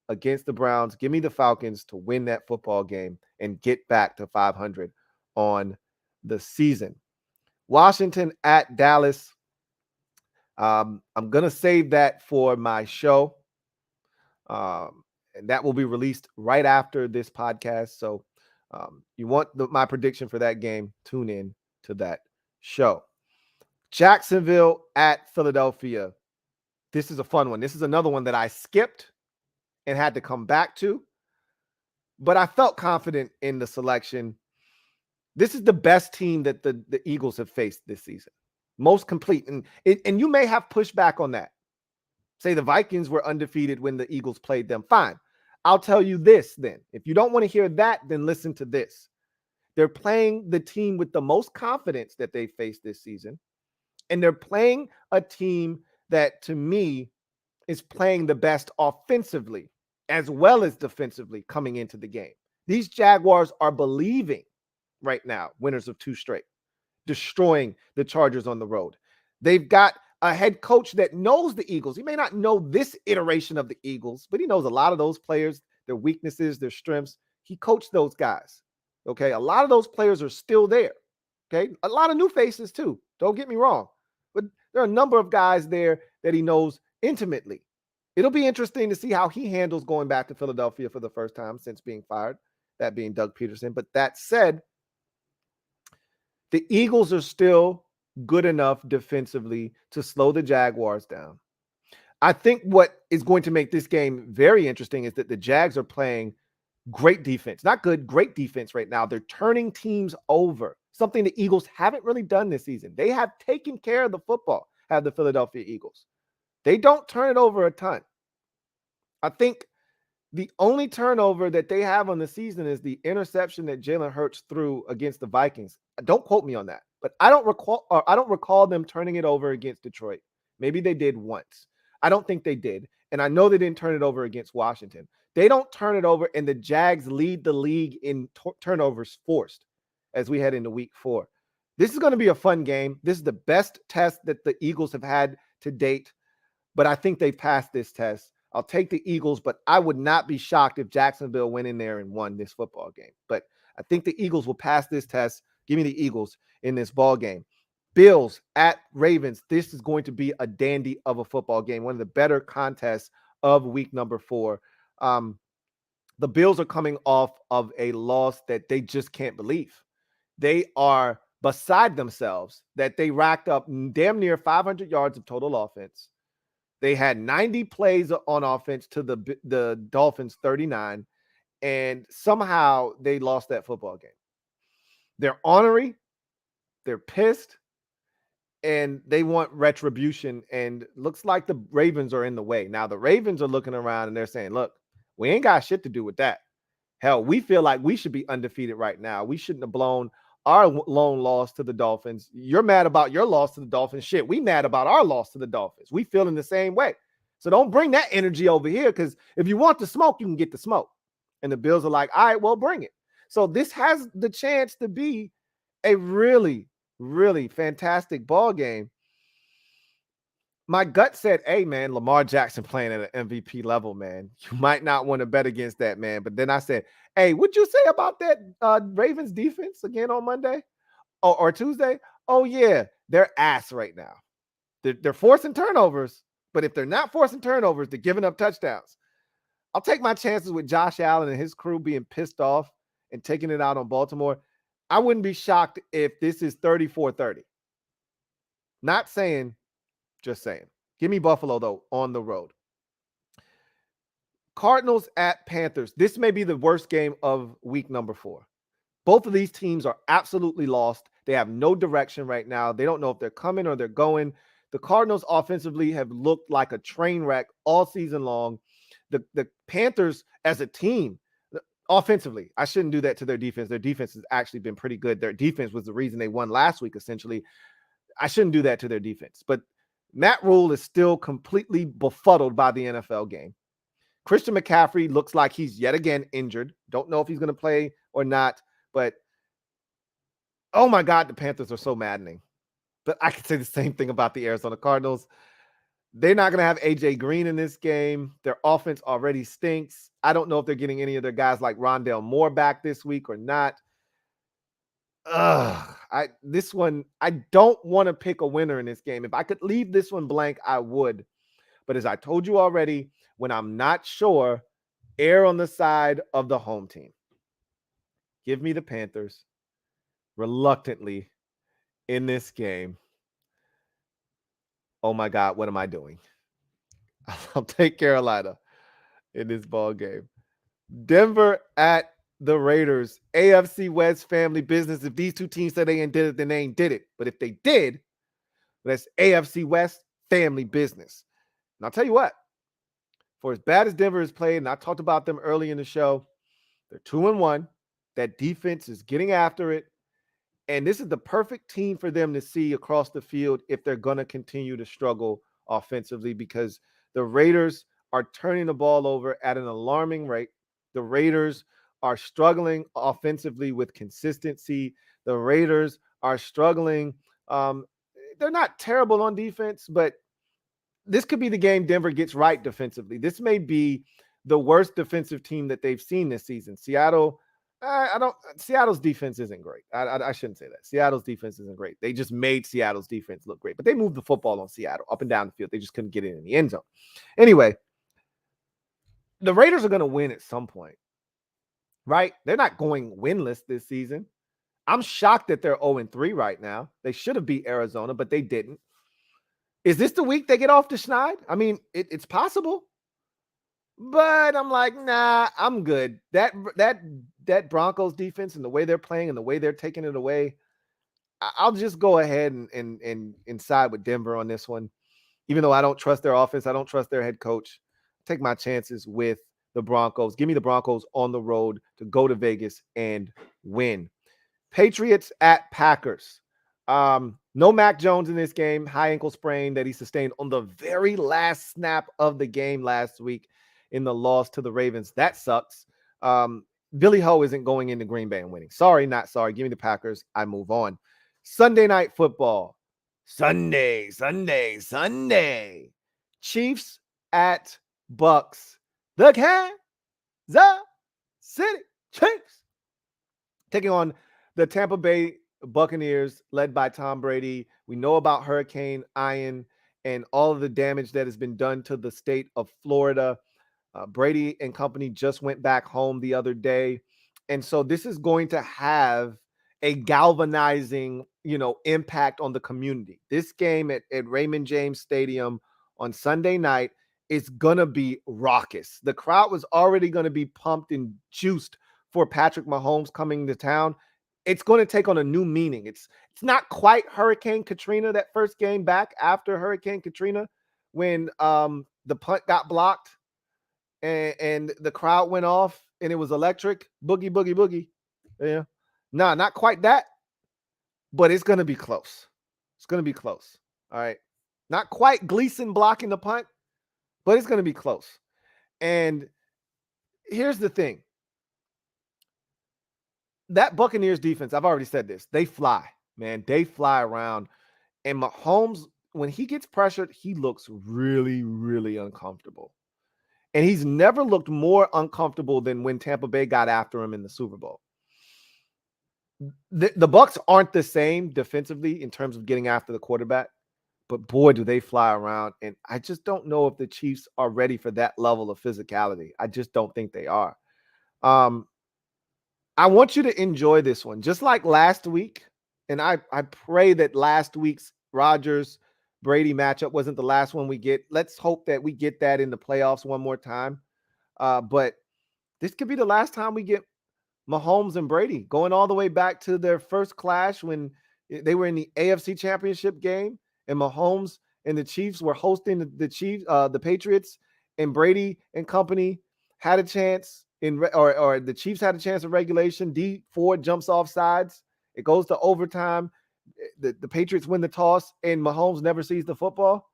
against the Browns. Give me the Falcons to win that football game and get back to 500 on the season. Washington at Dallas. I'm going to save that for my show. And that will be released right after this podcast. So you want my prediction for that game, tune in to that show. Jacksonville at Philadelphia. This is a fun one. This is another one that I skipped and had to come back to, but I felt confident in the selection. This is the best team that the Eagles have faced this season. Most complete. And you may have pushback on that. Say the Vikings were undefeated when the Eagles played them. Fine. I'll tell you this then. If you don't want to hear that, then listen to this. They're playing the team with the most confidence that they faced this season. And they're playing a team that, to me, is playing the best offensively as well as defensively coming into the game. These Jaguars are believing right now, winners of 2 straight, destroying the Chargers on the road. They've got a head coach that knows the Eagles. He may not know this iteration of the Eagles, but he knows a lot of those players, their weaknesses, their strengths. He coached those guys. Okay. A lot of those players are still there. Okay. A lot of new faces too. Don't get me wrong, but there are a number of guys there that he knows intimately. It'll be interesting to see how he handles going back to Philadelphia for the first time since being fired, that being Doug Peterson. But that said, the Eagles are still good enough defensively to slow the Jaguars down. I think what is going to make this game very interesting is that the Jags are playing great defense. Not good, great defense right now. They're turning teams over, something the Eagles haven't really done this season. They have taken care of the football, have the Philadelphia Eagles. They don't turn it over a ton. I think the only turnover that they have on the season is the interception that Jalen Hurts threw against the Vikings. Don't quote me on that, but I don't recall them turning it over against Detroit. Maybe they did once. I don't think they did. And I know they didn't turn it over against Washington. They don't turn it over, and the Jags lead the league in turnovers forced as we head into week 4. This is going to be a fun game. This is the best test that the Eagles have had to date, but I think they passed this test. I'll take the Eagles, but I would not be shocked if Jacksonville went in there and won this football game. But I think the Eagles will pass this test. Give me the Eagles in this ball game. Bills at Ravens. This is going to be a dandy of a football game, one of the better contests of week number 4. The Bills are coming off of a loss that they just can't believe. They are beside themselves that they racked up damn near 500 yards of total offense. They had 90 plays on offense to the Dolphins 39, and somehow they lost that football game. They're ornery, they're pissed, and they want retribution, and looks like the Ravens are in the way. Now, the Ravens are looking around, and they're saying, look, we ain't got shit to do with that. Hell, we feel like we should be undefeated right now. We shouldn't have blown our lone loss to the Dolphins. You're mad about your loss to the Dolphins. Shit, we mad about our loss to the Dolphins. We feel in the same way. So don't bring that energy over here, because if you want the smoke, you can get the smoke. And the Bills are like, all right, well, bring it. So this has the chance to be a really, really fantastic ball game. My gut said, hey, man, Lamar Jackson playing at an MVP level, man. You might not want to bet against that, man. But then I said, hey, what'd you say about that Ravens defense again on Monday or Tuesday? Oh, yeah, they're ass right now. They're forcing turnovers, but if they're not forcing turnovers, they're giving up touchdowns. I'll take my chances with Josh Allen and his crew being pissed off and taking it out on Baltimore. I wouldn't be shocked if this is 34-30. Not saying, just saying. Give me Buffalo, though, on the road. Cardinals at Panthers. This may be the worst game of week number 4. Both of these teams are absolutely lost. They have no direction right now. They don't know if they're coming or they're going. The Cardinals offensively have looked like a train wreck all season long. The Panthers as a team, offensively, I shouldn't do that to their defense. Their defense has actually been pretty good. Their defense was the reason they won last week, essentially. I shouldn't do that to their defense. But Matt Rule is still completely befuddled by the NFL game. Christian McCaffrey looks like he's yet again injured. Don't know if he's going to play or not, but oh my God, the Panthers are so maddening. But I could say the same thing about the Arizona Cardinals. They're not going to have AJ Green in this game. Their offense already stinks. I don't know if they're getting any of their guys like Rondale Moore back this week or not. This one, I don't want to pick a winner in this game. If I could leave this one blank, I would. But as I told you already, when I'm not sure, err on the side of the home team. Give me the Panthers reluctantly in this game. Oh my God, what am I doing? I'll take Carolina in this ball game. Denver at the Raiders. AFC West family business. If these two teams said they ain't did it, then they ain't did it. But if they did, that's AFC West family business. And I'll tell you what, for as bad as Denver has played, and I talked about them early in the show, they're 2-1. That defense is getting after it. And this is the perfect team for them to see across the field if they're going to continue to struggle offensively, because the Raiders are turning the ball over at an alarming rate. The Raiders are struggling offensively with consistency. The Raiders are struggling. They're not terrible on defense, but this could be the game Denver gets right defensively. This may be the worst defensive team that they've seen this season. Seattle's defense isn't great. I shouldn't say that. Seattle's defense isn't great. They just made Seattle's defense look great, but they moved the football on Seattle up and down the field. They just couldn't get it in the end zone. Anyway, the Raiders are going to win at some point, right? They're not going winless this season. I'm shocked that they're 0-3 right now. They should have beat Arizona, but they didn't. Is this the week they get off the schneid? I mean, it's possible. But I'm like, nah, I'm good. That Broncos defense and the way they're playing and the way they're taking it away, I'll just go ahead and side with Denver on this one. Even though I don't trust their offense, I don't trust their head coach. Take my chances with the Broncos. Give me the Broncos on the road to go to Vegas and win. Patriots at Packers. No Mac Jones in this game. High ankle sprain that he sustained on the very last snap of the game last week in the loss to the Ravens. That sucks. Billy Ho isn't going into Green Bay and winning. Sorry, not sorry. Give me the Packers. I move on. Sunday night football. Sunday. Chiefs at Bucks. The Kansas City Chiefs taking on the Tampa Bay Buccaneers led by Tom Brady. We know about Hurricane Ian and all of the damage that has been done to the state of Florida. Brady and company just went back home the other day. And so this is going to have a galvanizing, impact on the community. This game at Raymond James Stadium on Sunday night is going to be raucous. The crowd was already going to be pumped and juiced for Patrick Mahomes coming to town. It's going to take on a new meaning. It's not quite Hurricane Katrina, that first game back after Hurricane Katrina, when the punt got blocked and the crowd went off and it was electric. Boogie, boogie, boogie. Yeah. Nah, not quite that, but it's going to be close. It's going to be close. All right. Not quite Gleason blocking the punt, but it's going to be close. And here's the thing. That Buccaneers defense, I've already said this, they fly, man. They fly around. And Mahomes, when he gets pressured, he looks really, really uncomfortable. And he's never looked more uncomfortable than when Tampa Bay got after him in the Super Bowl. The Bucs aren't the same defensively in terms of getting after the quarterback, but boy, do they fly around. And I just don't know if the Chiefs are ready for that level of physicality. I just don't think they are. I want you to enjoy this one, just like last week. And I pray that last week's Rodgers-Brady matchup wasn't the last one we get. Let's hope that we get that in the playoffs one more time. But this could be the last time we get Mahomes and Brady, going all the way back to their first clash when they were in the AFC Championship game and Mahomes and the Chiefs were hosting the Patriots, and Brady and company had a chance or the Chiefs had a chance in regulation. D Ford jumps off sides. It goes to overtime. The Patriots win the toss, and Mahomes never sees the football.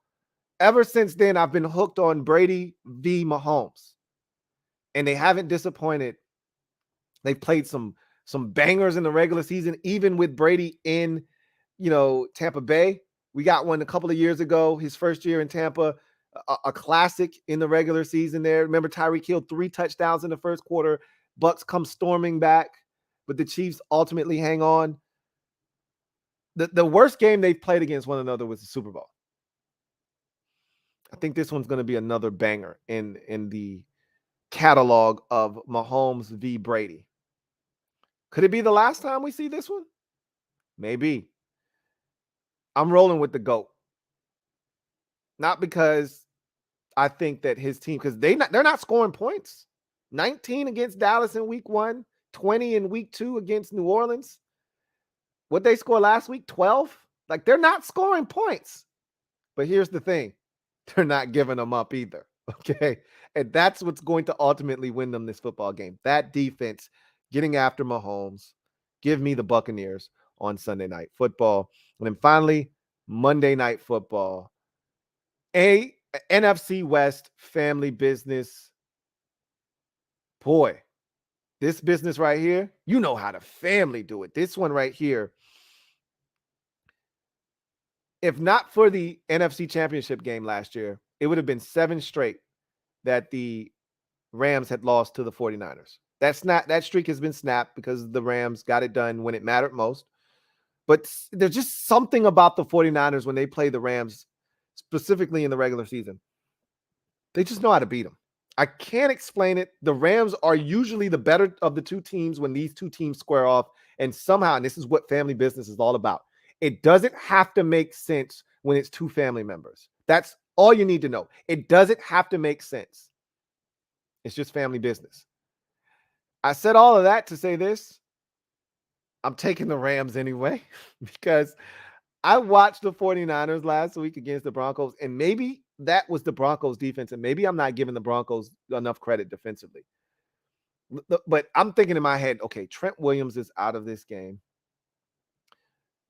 Ever since then, I've been hooked on Brady v. Mahomes, and they haven't disappointed. They've played some bangers in the regular season, even with Brady in, Tampa Bay. We got one a couple of years ago, his first year in Tampa, a classic in the regular season there. Remember, Tyreek Hill, 3 touchdowns in the first quarter. Bucks come storming back, but the Chiefs ultimately hang on. The worst game they've played against one another was the Super Bowl. I think this one's going to be another banger in the catalog of Mahomes v. Brady. Could it be the last time we see this one? Maybe. I'm rolling with the GOAT. Not because I think that his team, because they're not scoring points. 19 against Dallas in week 1, 20 in week 2 against New Orleans. What they scored last week, 12? Like, they're not scoring points. But here's the thing. They're not giving them up either. Okay. And that's what's going to ultimately win them this football game. That defense getting after Mahomes. Give me the Buccaneers on Sunday Night Football. And then finally, Monday Night Football. NFC West family business. Boy, this business right here, you know how the family do it. This one right here, if not for the NFC Championship game last year, it would have been 7 straight that the Rams had lost to the 49ers. That streak has been snapped because the Rams got it done when it mattered most. But there's just something about the 49ers when they play the Rams, specifically in the regular season. They just know how to beat them. I can't explain it. The Rams are usually the better of the two teams when these two teams square off. And somehow, and this is what family business is all about, it doesn't have to make sense when it's 2 family members. That's all you need to know. It doesn't have to make sense. It's just family business. I said all of that to say this. I'm taking the Rams anyway, because I watched the 49ers last week against the Broncos, and maybe that was the Broncos defense, and maybe I'm not giving the Broncos enough credit defensively. But I'm thinking in my head, okay, Trent Williams is out of this game.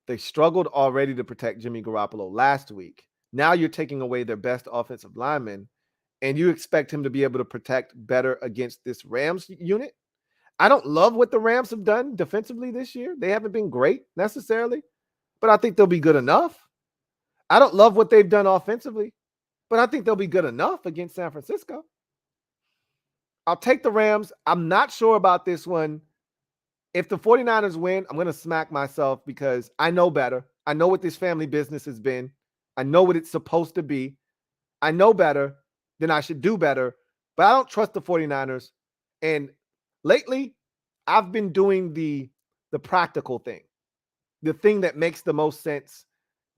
They struggled already to protect Jimmy Garoppolo last week. Now you're taking away their best offensive lineman, and you expect him to be able to protect better against this Rams unit. I don't love what the Rams have done defensively this year. They haven't been great necessarily, but I think they'll be good enough. I don't love what they've done offensively, but I think they'll be good enough against San Francisco. I'll take the Rams. I'm not sure about this one. If the 49ers win, I'm going to smack myself because I know better. I know what this family business has been. I know what it's supposed to be. I know better than I should do better, but I don't trust the 49ers. And lately, I've been doing the practical thing, the thing that makes the most sense,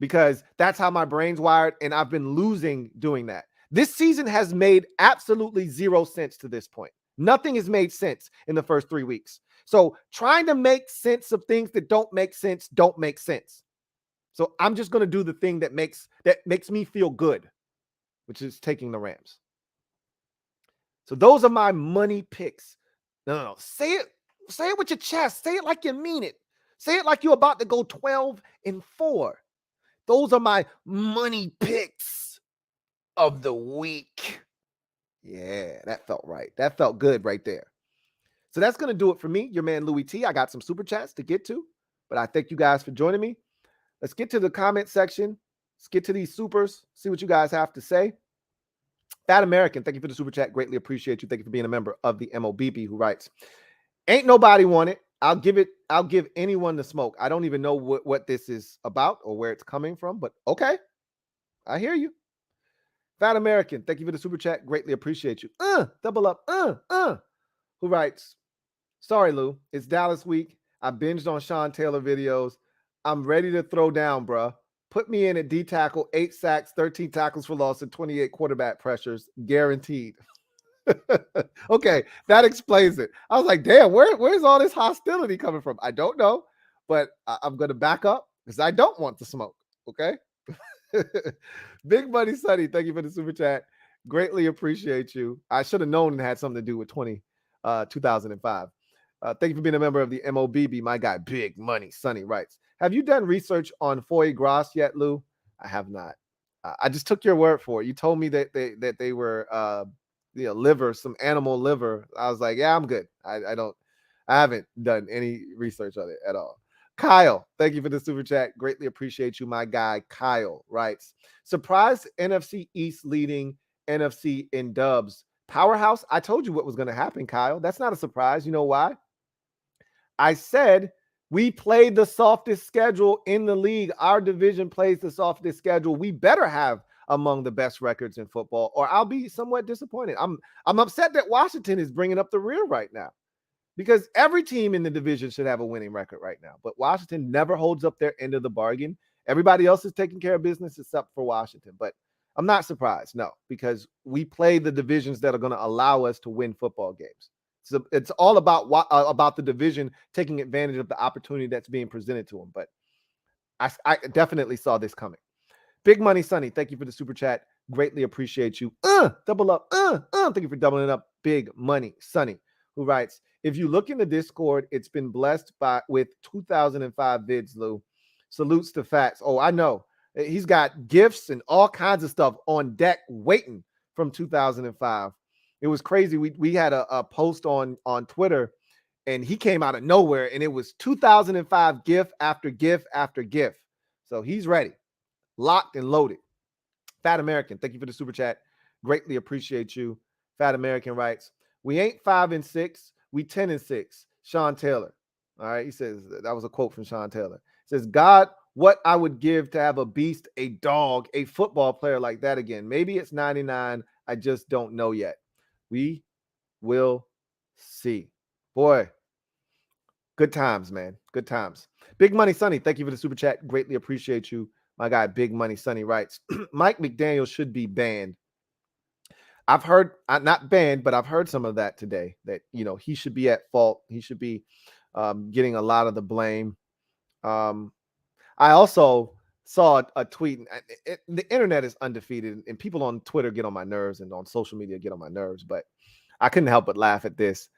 because that's how my brain's wired, and I've been losing doing that. This season has made absolutely 0 sense to this point. Nothing has made sense in the first 3 weeks. So trying to make sense of things that don't make sense don't make sense. So I'm just going to do the thing that makes me feel good, which is taking the Rams. So those are my money picks. No. Say it with your chest. Say it like you mean it. Say it like you're about to go 12-4. Those are my money picks of the week. Yeah, that felt right. That felt good right there. So that's going to do it for me, your man Louie T. I got some super chats to get to, but I thank you guys for joining me. Let's get to the comment section. Let's get to these supers, see what you guys have to say. Fat American, thank you for the super chat. Greatly appreciate you. Thank you for being a member of the MOBB, who writes, ain't nobody want it. I'll give anyone the smoke. I don't even know what this is about or where it's coming from, but okay. I hear you. Fat American, thank you for the super chat. Greatly appreciate you. Double up. Who writes, sorry, Lou. It's Dallas week. I binged on Sean Taylor videos. I'm ready to throw down, bruh. Put me in at D tackle, 8 sacks, 13 tackles for loss, and 28 quarterback pressures. Guaranteed. Okay, that explains it. I was like, damn, where's all this hostility coming from? I don't know, but I'm going to back up because I don't want the smoke. Okay. Big Buddy Sonny, thank you for the super chat. Greatly appreciate you. I should have known it had something to do with 2005. Thank you for being a member of the MOBB. My guy, Big Money Sonny writes, have you done research on foie gras yet, Lou? I have not. I just took your word for it. You told me that they were liver, some animal liver. I was like, yeah, I'm good. I haven't done any research on it at all. Kyle, thank you for the super chat. Greatly appreciate you, my guy. Kyle writes, surprise NFC East leading NFC in dubs. Powerhouse, I told you what was going to happen, Kyle. That's not a surprise. You know why? I said we played the softest schedule in the league. Our division plays the softest schedule. We better have among the best records in football, or I'll be somewhat disappointed. I'm upset that Washington is bringing up the rear right now, because every team in the division should have a winning record right now. But Washington never holds up their end of the bargain. Everybody else is taking care of business except for Washington. But I'm not surprised, no, because we play the divisions that are going to allow us to win football games. So it's all about the division taking advantage of the opportunity that's being presented to them. But I definitely saw this coming. Big Money Sonny, thank you for the super chat. Greatly appreciate you. Double up. Thank you for doubling up. Big Money Sonny, who writes, if you look in the Discord, it's been blessed with 2005 vids, Lou. Salutes to Facts. Oh, I know. He's got gifts and all kinds of stuff on deck waiting from 2005. It was crazy. We had a post on Twitter, and he came out of nowhere, and it was 2005 GIF after GIF after GIF. So he's ready, locked and loaded. Fat American, thank you for the super chat. Greatly appreciate you. Fat American writes, we ain't 5-6, we 10-6. Sean Taylor. All right, he says, that was a quote from Sean Taylor. He says, God, what I would give to have a beast, a dog, a football player like that again. Maybe it's 99. I just don't know yet. We will see. Boy, good times, man. Good times. Big Money Sonny, thank you for the super chat. Greatly appreciate you. My guy, Big Money Sonny writes, Mike McDaniel should be banned. I've heard, not banned, but I've heard some of that today, that, he should be at fault. He should be getting a lot of the blame. I also saw a tweet. The internet is undefeated, and people on Twitter get on my nerves, and on social media get on my nerves, but I couldn't help but laugh at this.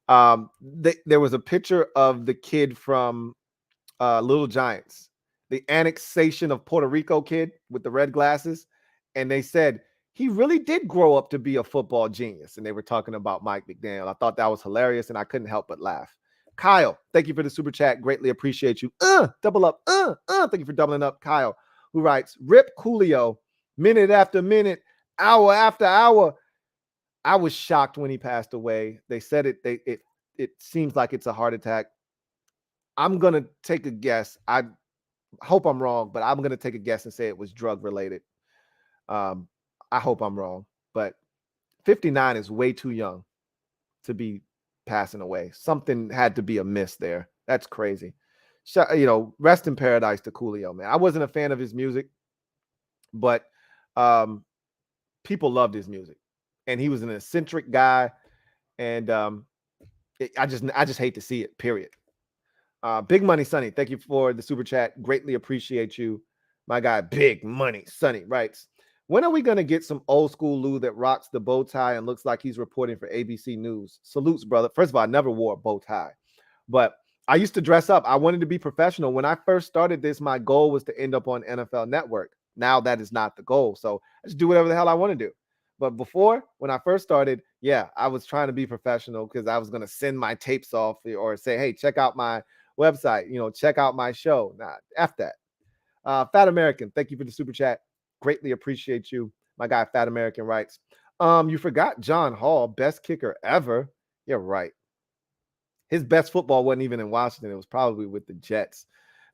There was a picture of the kid from Little Giants, the annexation of Puerto Rico kid with the red glasses, and they said he really did grow up to be a football genius, and they were talking about Mike McDaniel. I thought that was hilarious, and I couldn't help but laugh. Kyle, thank you for the super chat. Greatly appreciate you. Double up. Thank you for doubling up. Kyle, who writes, Rip Coolio, minute after minute, hour after hour. I was shocked when he passed away. They said it seems like it's a heart attack. I'm going to take a guess. I hope I'm wrong, but I'm going to take a guess and say it was drug related. I hope I'm wrong, but 59 is way too young to be passing away. Something had to be amiss there. That's crazy. Rest in paradise to Coolio, man. I wasn't a fan of his music, but people loved his music, and he was an eccentric guy, and I just hate to see it, period. Big Money Sonny, thank you for the super chat. Greatly appreciate you. My guy, Big Money Sonny writes, when are we going to get some old school Lou that rocks the bow tie and looks like he's reporting for ABC News? Salutes, brother. First of all, I never wore a bow tie, but I used to dress up. I wanted to be professional. When I first started this, my goal was to end up on NFL Network. Now that is not the goal. So I just do whatever the hell I want to do. But before, when I first started, yeah, I was trying to be professional because I was going to send my tapes off or say, hey, check out my website, check out my show. Nah, F that. Fat American, thank you for the super chat. Greatly appreciate you. My guy, Fat American writes, you forgot John Hall, best kicker ever. You're right. His best football wasn't even in Washington. It was probably with the Jets.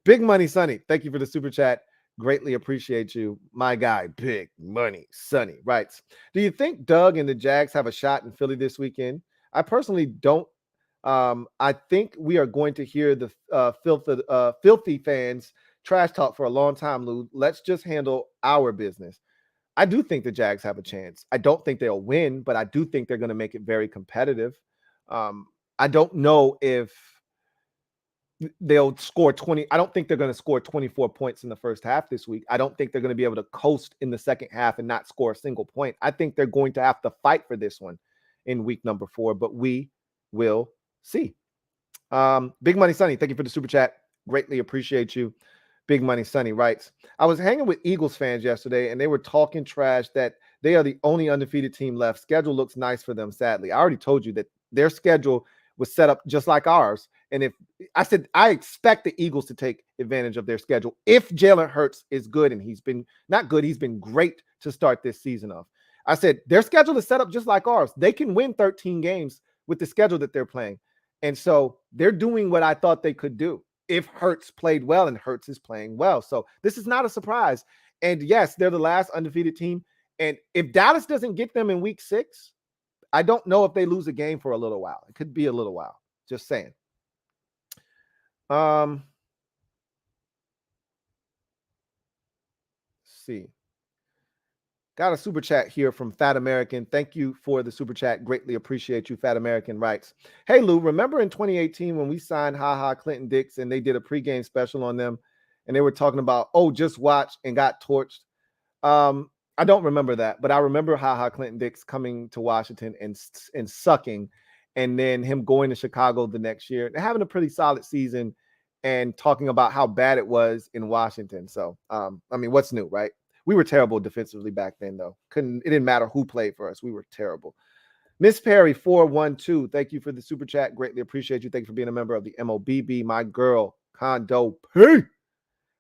Big Money Sonny, thank you for the super chat. Greatly appreciate you. My guy, Big Money Sonny writes, do you think Doug and the Jags have a shot in Philly this weekend? I personally don't. I think we are going to hear the filthy fans trash talk for a long time, Lou. Let's just handle our business. I do think the Jags have a chance. I don't think they'll win, but I do think they're going to make it very competitive. I don't know if they'll score 20. I don't think they're going to score 24 points in the first half this week. I don't think they're going to be able to coast in the second half and not score a single point. I think they're going to have to fight for this one in week number 4, but we will see. Big Money Sonny, thank you for the super chat. Greatly appreciate you. Big Money Sonny writes, I was hanging with Eagles fans yesterday, and they were talking trash that they are the only undefeated team left. Schedule looks nice for them, sadly. I already told you that their schedule was set up just like ours. And if I said I expect the Eagles to take advantage of their schedule if Jalen Hurts is good, and he's been not good, he's been great to start this season off. I said their schedule is set up just like ours. They can win 13 games with the schedule that they're playing. And so they're doing what I thought they could do if Hurts played well, and Hurts is playing well. So this is not a surprise. And yes, they're the last undefeated team. And if Dallas doesn't get them in week 6, I don't know if they lose a game for a little while. It could be a little while. Just saying. Let's see. Got a super chat here from Fat American. Thank you for the super chat. Greatly appreciate you. Fat American writes, hey, Lou, remember in 2018 when we signed Clinton Dix and they did a pregame special on them and they were talking about, oh, just watch, and got torched? I don't remember that, but I remember Clinton Dix coming to Washington and sucking, and then him going to Chicago the next year and having a pretty solid season and talking about how bad it was in Washington. So, I mean, what's new, right? We were terrible defensively back then, though. It didn't matter who played for us. We were terrible. Miss Perry 412, thank you for the super chat. Greatly appreciate you. Thank you for being a member of the MOBB. My girl, Condo P,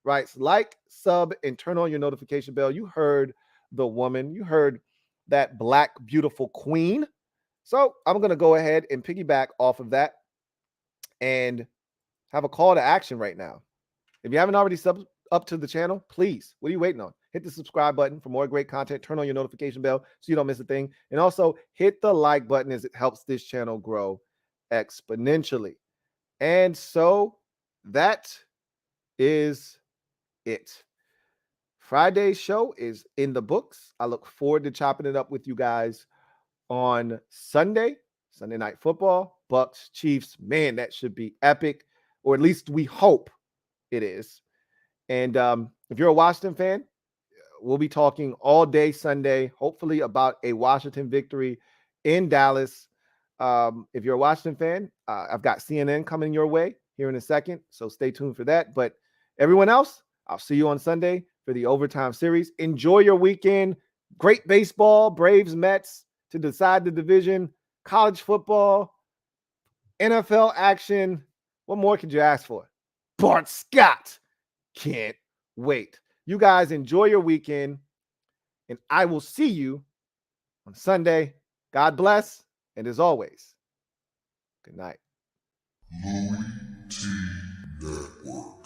writes, like, sub, and turn on your notification bell. You heard the woman. You heard that black, beautiful queen. So I'm going to go ahead and piggyback off of that and have a call to action right now. If you haven't already subbed up to the channel, please, what are you waiting on? Hit the subscribe button for more great content. Turn on your notification bell so you don't miss a thing. And also hit the like button, as it helps this channel grow exponentially. And so that is it. Friday's show is in the books. I look forward to chopping it up with you guys on Sunday Night Football, Bucks, Chiefs. Man, that should be epic, or at least we hope it is. And if you're a Washington fan, we'll be talking all day Sunday, hopefully about a Washington victory in Dallas. If you're a Washington fan, I've got CNN coming your way here in a second, so stay tuned for that. But everyone else, I'll see you on Sunday for the overtime series. Enjoy your weekend. Great baseball, Braves, Mets to decide the division, college football, NFL action. What more could you ask for? Bart Scott. Can't wait. You guys enjoy your weekend, and I will see you on Sunday. God bless, and as always, good night. LouieTeeNetwork.